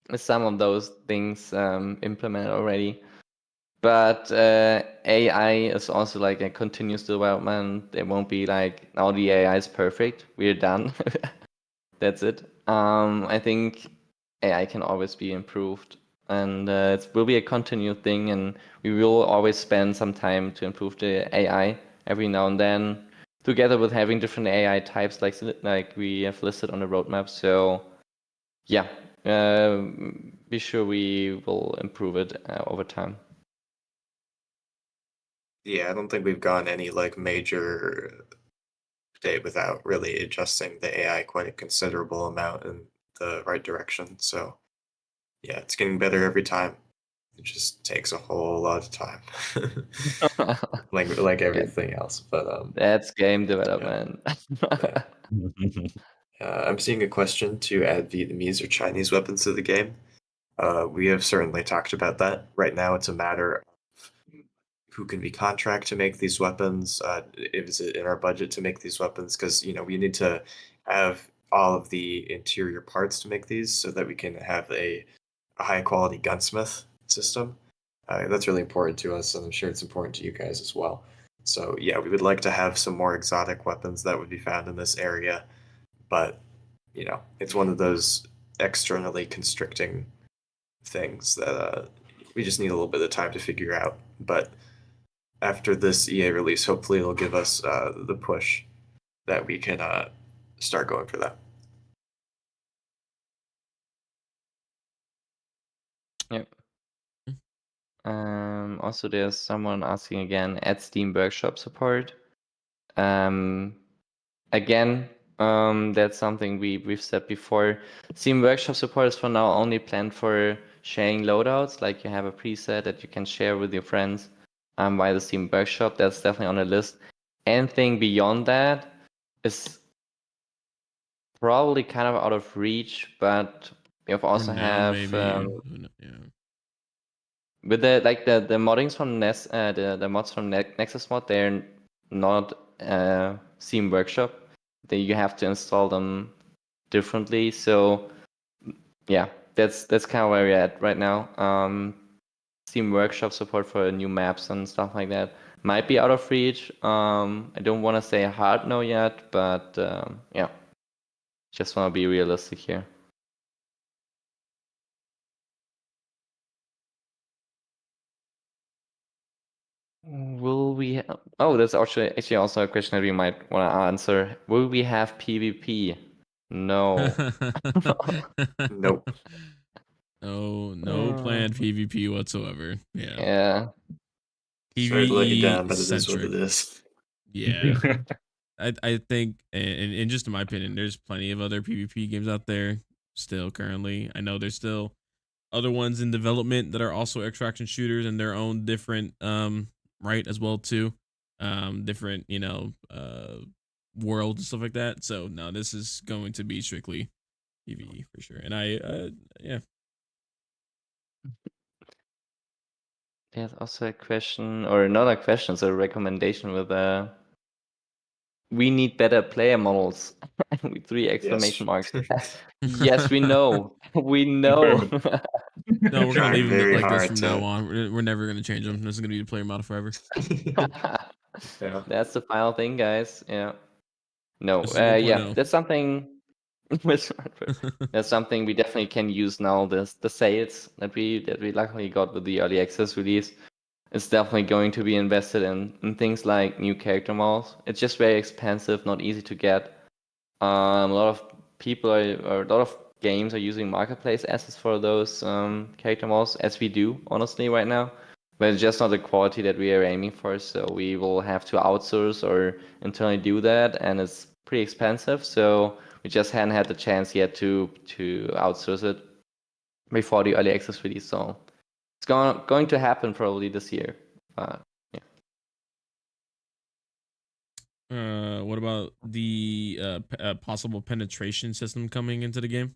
With some of those things implemented already. But AI is also like a continuous development. It won't be like now the AI is perfect. We're done. That's it. I think AI can always be improved, and it will be a continued thing. And we will always spend some time to improve the AI every now and then, together with having different AI types like we have listed on the roadmap. So yeah, be sure we will improve it over time. Yeah, I don't think we've gone any like major day without really adjusting the AI quite a considerable amount in the right direction. So yeah, it's getting better every time. It just takes a whole lot of time. like everything else. But That's game development. yeah. I'm seeing a question to add Vietnamese or Chinese weapons to the game. We have certainly talked about that. Right now, it's a matter of who can we contract to make these weapons. Is it in our budget to make these weapons? Because we need to have all of the interior parts to make these, so that we can have a high quality gunsmith system. That's really important to us, and I'm sure it's important to you guys as well. So yeah, we would like to have some more exotic weapons that would be found in this area, but it's one of those externally constricting things that we just need a little bit of time to figure out. But after this EA release, hopefully it'll give us the push that we can start going for that. Yep. Also, there's someone asking again at Steam Workshop support. Again, that's something we've said before. Steam Workshop support is for now only planned for sharing loadouts, like you have a preset that you can share with your friends via the Steam Workshop. That's definitely on the list. Anything beyond that is probably kind of out of reach, but we also have yeah. with the moddings from the mods from Nexus mod, they're not Steam Workshop. You have to install them differently. So yeah, that's kind of where we're at right now. Steam Workshop support for new maps and stuff like that might be out of reach. I don't want to say a hard no yet, but yeah, just want to be realistic here. Will we? Oh, that's actually also a question that we might want to answer. Will we have PvP? No. Nope. No planned PvP whatsoever. Yeah. Yeah. Sorry to let you PvE down, but it is what centric. it is. Yeah. I think, and just in my opinion, there's plenty of other PvP games out there still currently. I know there's still other ones in development that are also extraction shooters and their own different right as well too. Different, worlds and stuff like that. So no, this is going to be strictly PvE for sure. And yeah. There's also a question, or not a question, it's a recommendation with we need better player models with 3 exclamation marks. Yes, we know. We know. No, we're gonna leave them very like this hard from to- now on. We're never gonna change them. This is gonna be the player model forever. Yeah. That's the final thing, guys. Yeah. No. This is Yeah. 1.0. That's something. That's something we definitely can use now. The sales that we luckily got with the early access release. It's definitely going to be invested in things like new character models. It's just very expensive, not easy to get. A lot of people or a lot of games are using marketplace assets for those character models, as we do, honestly, right now. But it's just not the quality that we are aiming for, so we will have to outsource or internally do that, and it's pretty expensive. So we just hadn't had the chance yet to outsource it before the early access release. So it's going to happen probably this year. What about the possible penetration system coming into the game?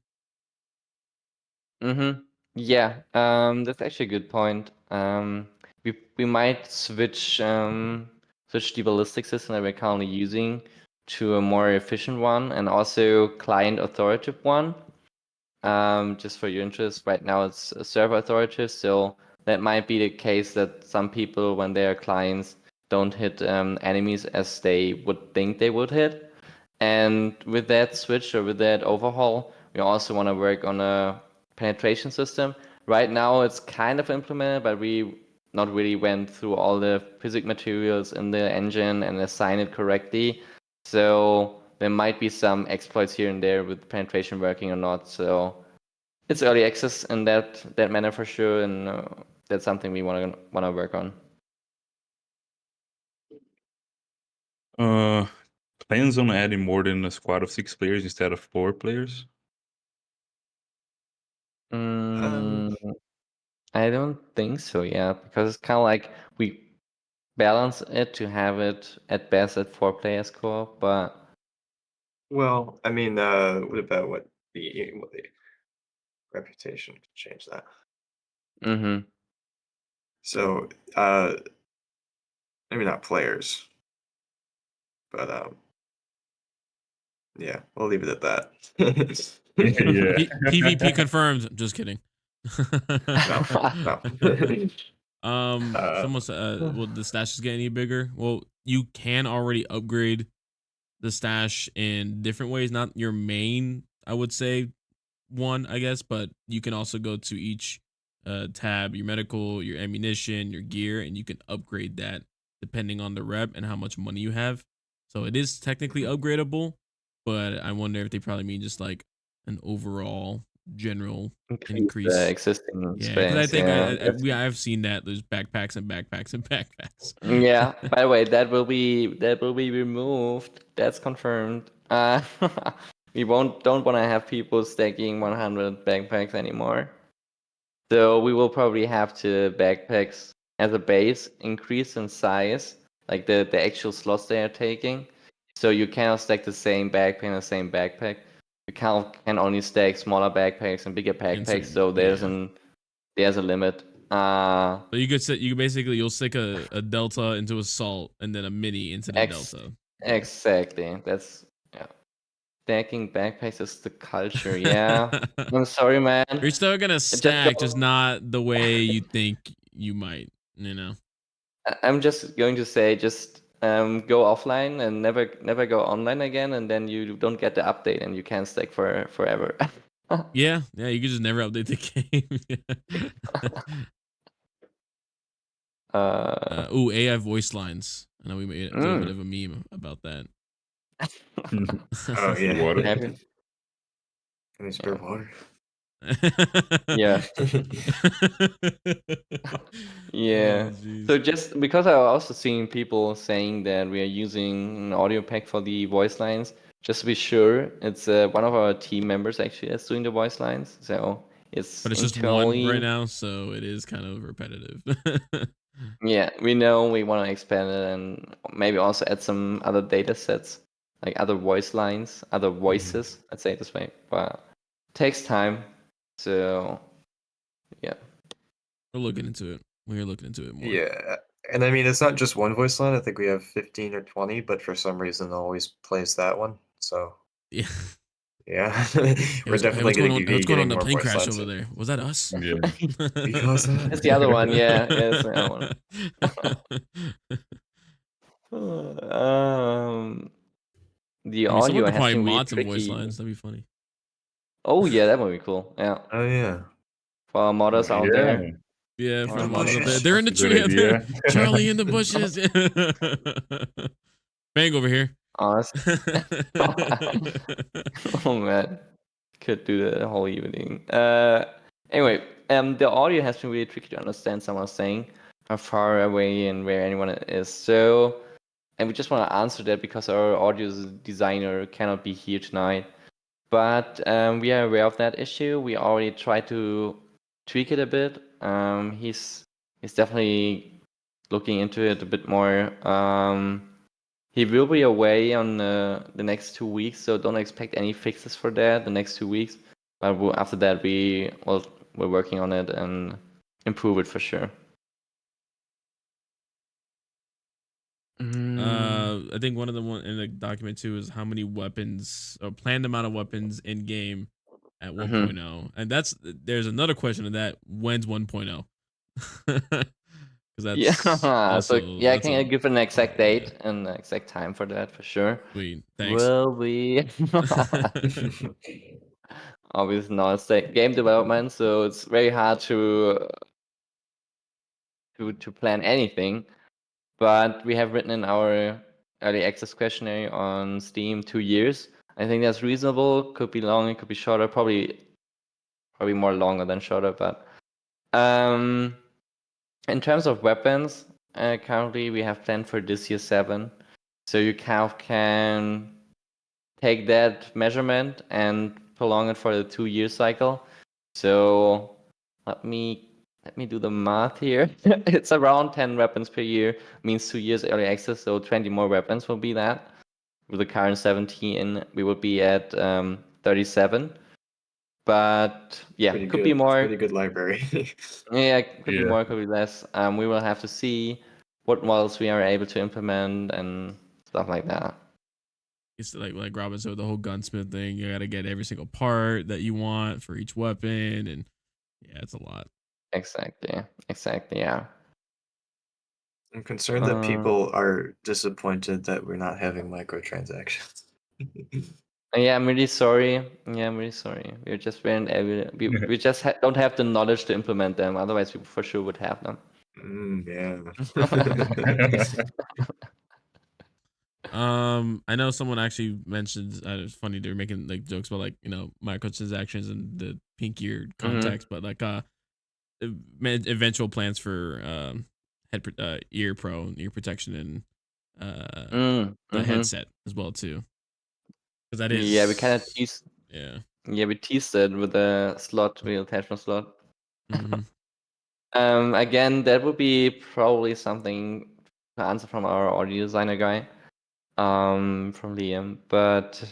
Yeah, that's actually a good point. We might switch the ballistic system that we're currently using to a more efficient one, and also client authoritative one. Just for your interest, right now it's a server authoritative, so that might be the case that some people, when they are clients, don't hit enemies as they would think they would hit. And with that switch or with that overhaul, we also want to work on a penetration system. Right now, it's kind of implemented, but we not really went through all the physics materials in the engine and assign it correctly. So there might be some exploits here and there with penetration working or not. So it's early access in that manner for sure, and that's something we want to work on. Plans on adding more than a squad of 6 players instead of 4 players? I don't think so, yeah, because it's kind of like we balance it to have it at best at 4-player score, but Well, I mean, what the reputation could change that. mm-hmm. So, maybe not players, but yeah, we'll leave it at that. Yeah. PvP confirmed. Just kidding. No. Someone said, will the stashes get any bigger? Well, you can already upgrade the stash in different ways. Not your main, I would say, one, I guess, but you can also go to each tab, your medical, your ammunition, your gear, and you can upgrade that depending on the rep and how much money you have. So it is technically upgradable, but I wonder if they probably mean just like an overall general increase. The existing Yeah, space. because I think yeah. I've seen that there's backpacks and backpacks and backpacks. Yeah. By the way, that will be removed. That's confirmed. We don't want to have people stacking 100 backpacks anymore. So we will probably have to backpacks as a base increase in size, like the actual slots they are taking. So you cannot stack the same backpack in the same backpack. You can only stack smaller backpacks and bigger backpacks. So there's a limit. So you'll stick a delta into assault and then a mini into the delta. Exactly. That's stacking backpacks is the culture. Yeah. I'm sorry, man. You're still gonna stack, just not the way you think you might. I'm just going to say, just go offline and never go online again, and then you don't get the update and you can't stack forever. Yeah, you could just never update the game. AI voice lines. I know we made a little bit of a meme about that. Oh yeah. Water. Can you spare water? Yeah. Yeah. Oh, so just because I've also seen people saying that we are using an audio pack for the voice lines, just to be sure, it's one of our team members actually that's doing the voice lines. So but it's just one right now, so it is kind of repetitive. Yeah, we know we want to expand it and maybe also add some other data sets, like other voice lines, other voices, let's say it this way. But it takes time. So, yeah. We're looking into it. We're looking into it more. Yeah. And I mean, it's not just one voice line. I think we have 15 or 20, but for some reason, it always plays that one. So, yeah. Yeah. We're definitely going to be what's going on getting the more plane voice crash lines. over there? Was that us? Yeah. Because It's the other one, yeah. It's the other one. The I mean, someone audio could has probably been really mod some voice tricky. lines. That'd be funny. Oh, yeah, that would be cool. Yeah. Oh, yeah. For our modders out there. Yeah, for the modders out there. bushes. They're in the Good tree. idea. Charlie in the bushes. Bang over here. Honest. Oh, man. Could do the whole evening. Anyway, the audio has been really tricky to understand. Someone was saying how far away and where anyone is. So, and we just want to answer that because our audio designer cannot be here tonight. But we are aware of that issue. We already tried to tweak it a bit. He's definitely looking into it a bit more. He will be away on the next 2 weeks, so don't expect any fixes for that the next 2 weeks. But after that, we're working on it and improve it for sure. I think one of the one in the document too is how many weapons or planned amount of weapons in game at 1.0, and there's another question of that. When's 1.0? Because that's Yeah. So also yeah, that's can I a give an exact yeah, date and exact time for that for sure? sweet. Thanks. Will be obviously not game development, so it's very hard to plan anything. But we have written in our early access questionnaire on Steam 2 years. I think that's reasonable. Could be long, it could be shorter. Probably more longer than shorter. But in terms of weapons, currently we have planned for this year 7. So you kind of can take that measurement and prolong it for the 2-year cycle. So let me do the math here. It's around 10 weapons per year, means 2 years early access, so 20 more weapons will be that. With the current 17, we will be at 37. But yeah, Pretty could good. be more. Pretty good library. Yeah, could be Yeah. more, could be less. We will have to see what models we are able to implement and stuff like that. It's like Robin said, the whole gunsmith thing. You got to get every single part that you want for each weapon, and yeah, it's a lot. Exactly. Yeah. I'm concerned that people are disappointed that we're not having microtransactions. Yeah, I'm really sorry. We just weren't able. We just don't have the knowledge to implement them. Otherwise, we for sure would have them. Yeah. I know someone actually mentioned it's funny they're making like jokes about like microtransactions and the pinkier context, but like eventual plans for ear protection and the headset as well too, because that is Yeah, we kind of teased. yeah We teased it with the slot, the attachment slot. mm-hmm. Again, that would be probably something to answer from our audio designer guy, from Liam. But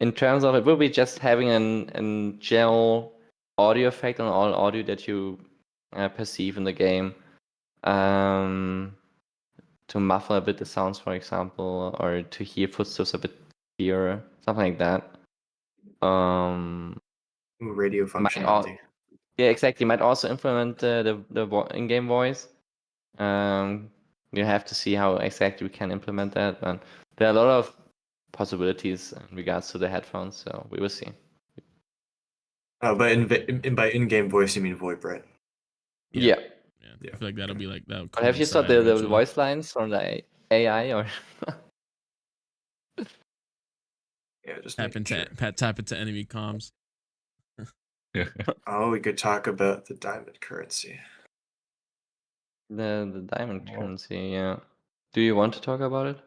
in terms of it, will be just having an general audio effect on all audio that you perceive in the game, to muffle a bit the sounds, for example, or to hear footsteps a bit clearer, something like that. Radio functionality. Yeah, exactly. Might also implement the in-game voice. You have to see how exactly we can implement that, but there are a lot of possibilities in regards to the headphones, so we will see. Oh, but by in-game voice, you mean VoIP, right? Yeah. I feel like that'll be like that. But have you saw the voice lines from the AI or? Yeah, just tap into enemy comms. Oh, we could talk about the diamond currency. The diamond currency, yeah. Do you want to talk about it?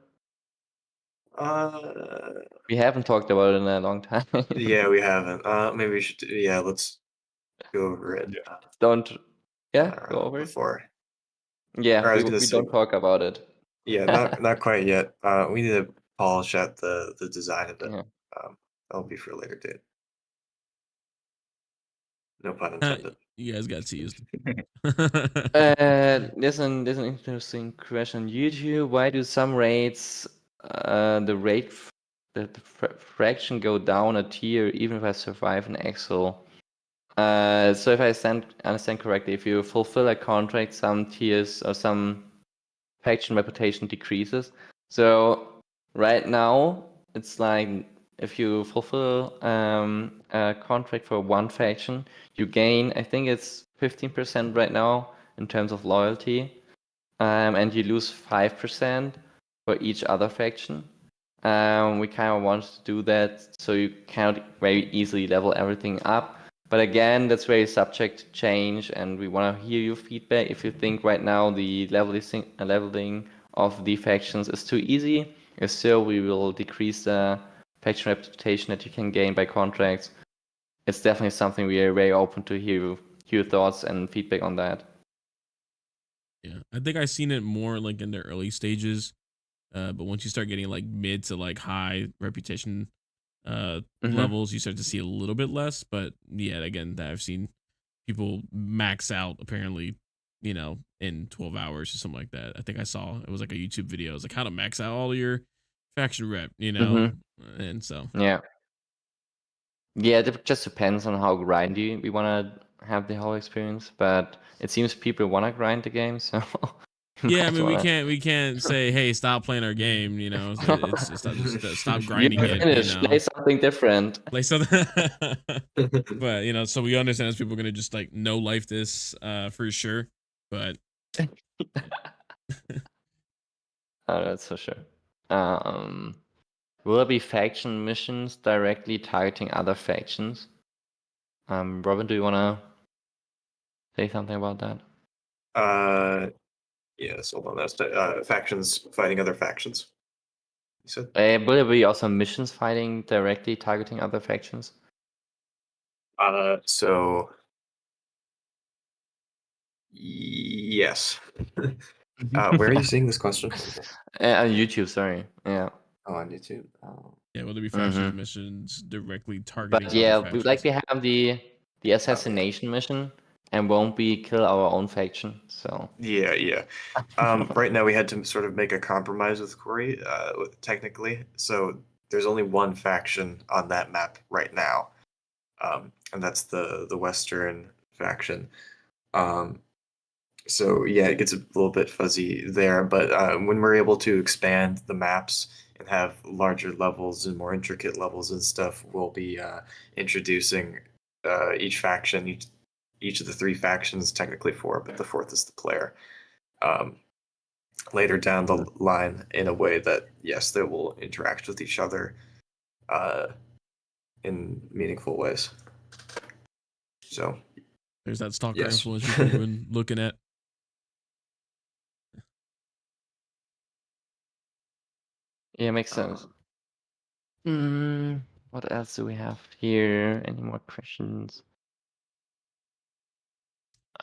We haven't talked about it in a long time. Yeah, we haven't. Maybe we should. Yeah, let's go over it. Go over it. Before. Yeah, we don't talk about it. Yeah, not quite yet. We need to polish out the design of it. Yeah. That'll be for a later date. No pun intended. You guys got teased. There's an interesting question on YouTube. Why do some rates the fraction go down a tier even if I survive an Excel? So if I understand correctly, if you fulfill a contract, some tiers or some faction reputation decreases. So right now it's like if you fulfill a contract for one faction, you gain, I think it's 15% right now in terms of loyalty, and you lose 5% for each other faction. We kind of want to do that so you can't very easily level everything up. But again, that's very subject to change, and we want to hear your feedback. If you think right now the leveling of the factions is too easy, if so, we will decrease the faction reputation that you can gain by contracts. It's definitely something we are very open to hear your thoughts and feedback on that. Yeah, I think I've seen it more like in the early stages, but once you start getting like mid to like high reputation levels, you start to see a little bit less. But yeah, again, that I've seen people max out apparently, in 12 hours or something like that. I think I saw it was like a YouTube video. It was like how to max out all your faction rep, and so yeah, it just depends on how grindy we want to have the whole experience, but it seems people want to grind the game, so Yeah, I might mean wanna- we can't say, hey, stop playing our game. You know, it's not just stop You're grinding it. You finished. Play know, something different. play something. But you know, so we understand as people are gonna just like no life this for sure. But Oh, that's for sure. Will there be faction missions directly targeting other factions? Robin, do you wanna say something about that? Yes, hold on. That's factions fighting other factions. You said? Will there be also missions fighting directly targeting other factions? So yes. Where are you seeing this question? On YouTube, sorry. Yeah. Oh, on YouTube. Oh. yeah, will there be factions Mhm. missions directly targeting But other yeah, factions? we have the assassination mission, and won't we kill our own faction? So Yeah. Right now we had to sort of make a compromise with Corey, technically. So there's only one faction on that map right now, and that's the Western faction. So yeah, it gets a little bit fuzzy there, but when we're able to expand the maps and have larger levels and more intricate levels and stuff, we'll be introducing each faction, each of the three factions, technically four, but the fourth is the player. Um, Later down the line, in a way that yes, they will interact with each other in meaningful ways. So There's that stalker yes. influence we've been looking at. yeah, makes sense. What else do we have here? Any more questions?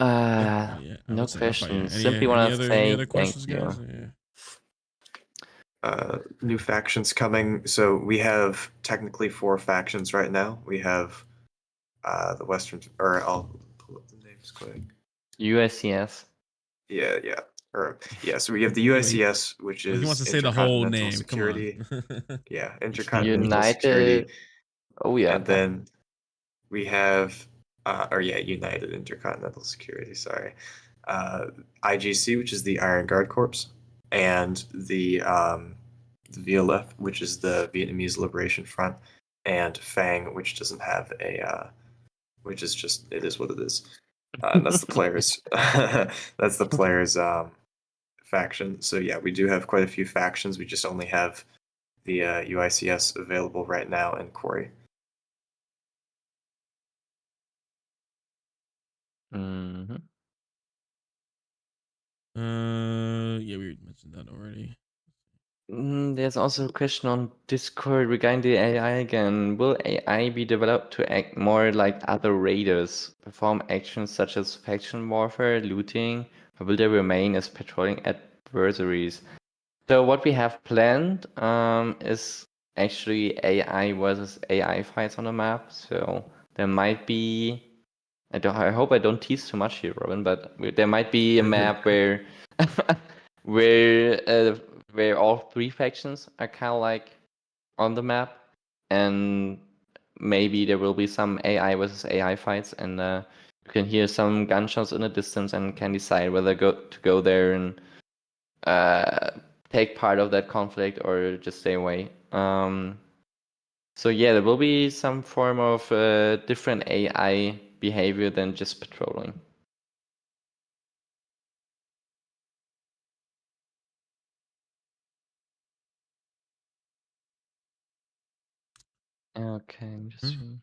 Yeah, I No would say not quite. questions. Any Simply want to any say other thank questions, you. guys? Yeah. New factions coming. So we have technically four factions right now. We have the Western, or I'll pull up the names quick. USCS. Yeah. So we have the Wait, USCS, which He wants is to say the whole Intercontinental name. Security. Come on. Yeah, Intercontinental Security. United. Oh yeah. And then we have, United Intercontinental Security. Sorry, IGC, which is the Iron Guard Corps, and the VLF, which is the Vietnamese Liberation Front, and FANG, which doesn't have a, which is just it is what it is. And that's the players. That's the players' faction. So yeah, we do have quite a few factions. We just only have the UICS available right now in Quarry. Mm-hmm. Yeah, we mentioned that already. There's also a question on Discord regarding the AI again. Will AI be developed to act more like other raiders, perform actions such as faction warfare, looting, or will they remain as patrolling adversaries? So what we have planned is actually AI versus AI fights on the map. So there might be, I hope I don't tease too much here, Robin, but there might be a map where where where all three factions are kind of like on the map, and maybe there will be some AI versus AI fights, and you can hear some gunshots in the distance and can decide whether to go there and take part of that conflict or just stay away. So yeah, there will be some form of different AI behavior than just patrolling. Okay, I'm just seeing.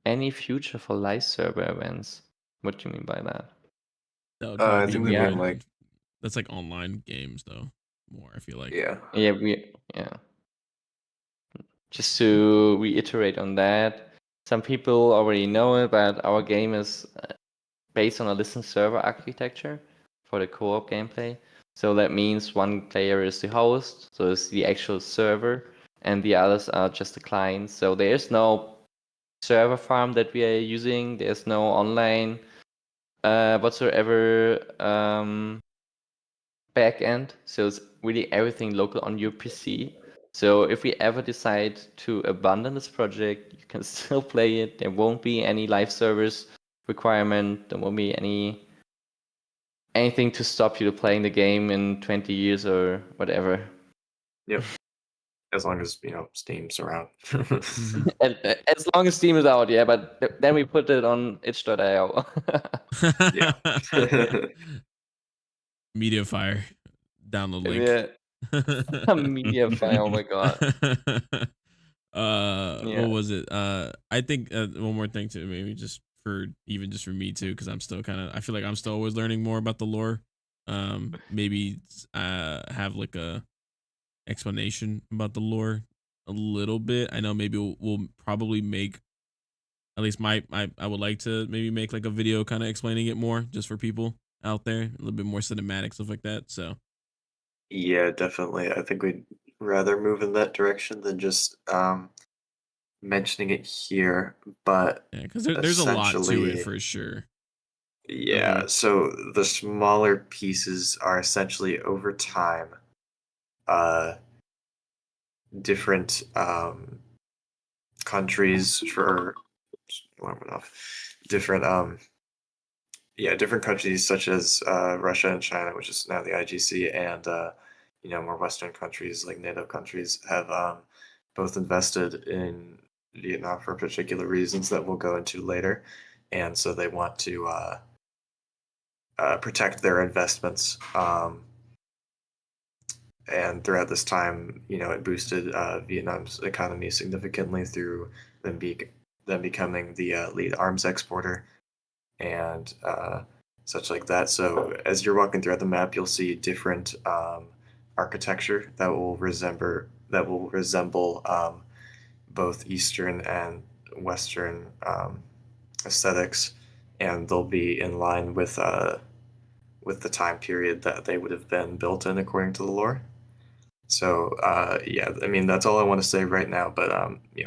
Any future for live server events? What do you mean by that? That would I probably be think we more. meant like That's like online games, though. More, I feel like. yeah. Yeah. Just to reiterate on that, some people already know it, but our game is based on a listen server architecture for the co-op gameplay. So that means one player is the host, so it's the actual server, and the others are just the clients. So there's no server farm that we are using. There's no online whatsoever backend. So it's really everything local on your PC. So if we ever decide to abandon this project, you can still play it. There won't be any live service requirement. There won't be anything to stop you to playing the game in 20 years or whatever. Yep. As long as Steam's around. As long as Steam is out, yeah. But then we put it on itch.io. Yeah. Mediafire. Download link. Yeah. Mediafire. Oh my god. What was it? I think one more thing too, maybe just for me too, because I'm still I feel like I'm still always learning more about the lore. Maybe have like a explanation about the lore a little bit. I know maybe we'll probably make, at least I would like to maybe make like a video kind of explaining it more just for people out there, a little bit more cinematic stuff like that. So Yeah, definitely. I think we'd rather move in that direction than just mentioning it here. But yeah, because there's a lot to it essentially, for sure. yeah. So the smaller pieces are essentially over time, uh, different countries for different different countries such as Russia and China, which is now the IGC, and more Western countries like NATO countries have both invested in Vietnam for particular reasons that we'll go into later, and so they want to protect their investments. And throughout this time, it boosted Vietnam's economy significantly through them becoming the lead arms exporter and such like that. So as you're walking throughout the map, you'll see different architecture that will resemble both Eastern and Western aesthetics, and they'll be in line with the time period that they would have been built in according to the lore. So yeah, I mean that's all I want to say right now. But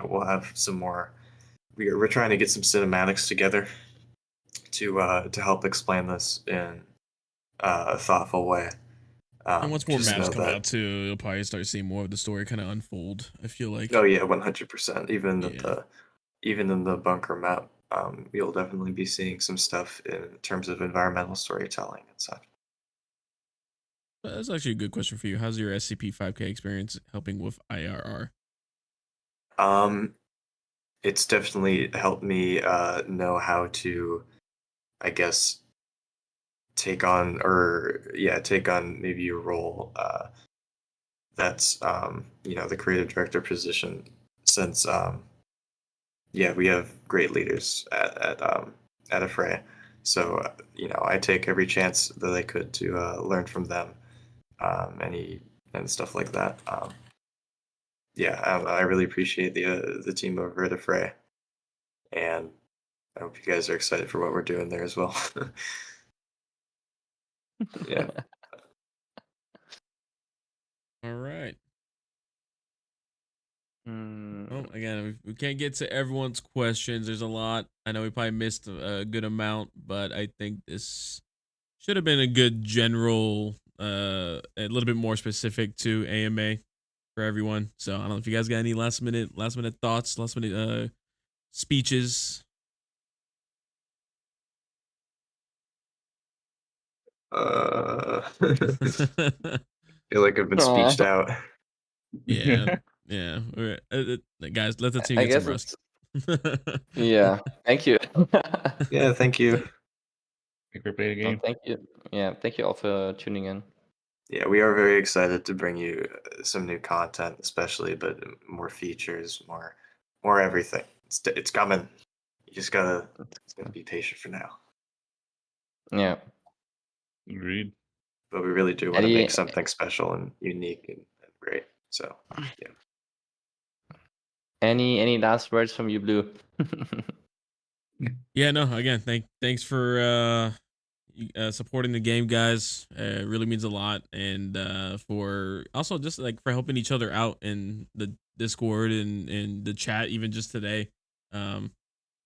we'll have some more. We're trying to get some cinematics together to help explain this in a thoughtful way. And once more Just maps know come that. out too, you'll probably start seeing more of the story kind of unfold. I feel like. Oh yeah, 100%. Yeah. Even in the bunker map, you'll definitely be seeing some stuff in terms of environmental storytelling and such. That's actually a good question for you. How's your SCP 5K experience helping with IRR? It's definitely helped me know how to, I guess, take on maybe a role that's the creative director position, since we have great leaders at Affray. So I take every chance that I could to learn from them, and stuff like that. I really appreciate the team over at Affray, and I hope you guys are excited for what we're doing there as well. Yeah. All right. Hmm. Well, again, we can't get to everyone's questions. There's a lot. I know we probably missed a good amount, but I think this should have been a good general, a little bit more specific to AMA for everyone. So I don't know if you guys got any last minute thoughts, last minute speeches. Feel like I've been speeched out. Yeah, yeah. Guys, let the team I get some guess rest. yeah. Thank you. Yeah, thank you. Think we played a No, game. thank you. Yeah, thank you all for tuning in. Yeah, we are very excited to bring you some new content, especially, but Mm-hmm. more features, more everything. It's coming. You just gotta be patient for now. Yeah. Agreed. But we really do want to make something special and unique and great. So yeah. Any last words from you, Blue? Yeah, no. Again, thanks for supporting the game, guys. It really means a lot, and for also just like for helping each other out in the Discord and in the chat, even just today. Um,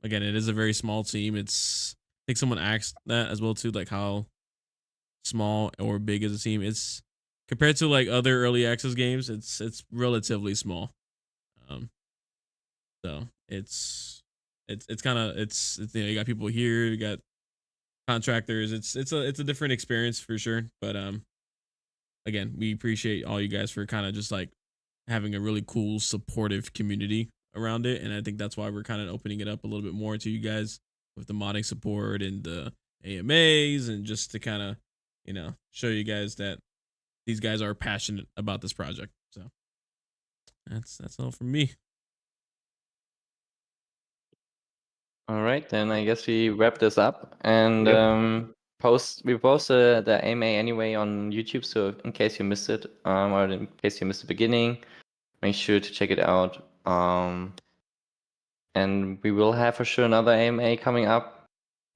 Again, it is a very small team. I think someone asked that as well too, like how small or big is a team. It's compared to like other early access games, it's relatively small. So it's kind of it's you know, you got people here, you got contractors. It's a different experience for sure. But again, we appreciate all you guys for kind of just like having a really cool, supportive community around it, and I think that's why we're kind of opening it up a little bit more to you guys with the modding support and the AMAs, and just to kind of, you know, show you guys that these guys are passionate about this project. So that's all from me. All right, then I guess we wrap this up and Yep. we post the AMA anyway on YouTube. So in case you missed it, or in case you missed the beginning, make sure to check it out. And we will have for sure another AMA coming up.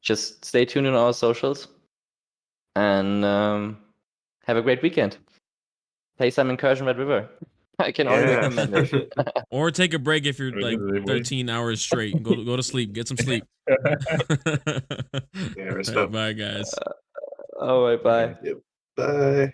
Just stay tuned on our socials and have a great weekend. Play some Incursion Red River. I can only recommend it. Or take a break if you're like Really, boy. 13 hours straight. Go to sleep. Get some sleep. Yeah, respect. Bye, guys. All right, bye. Yep. Bye.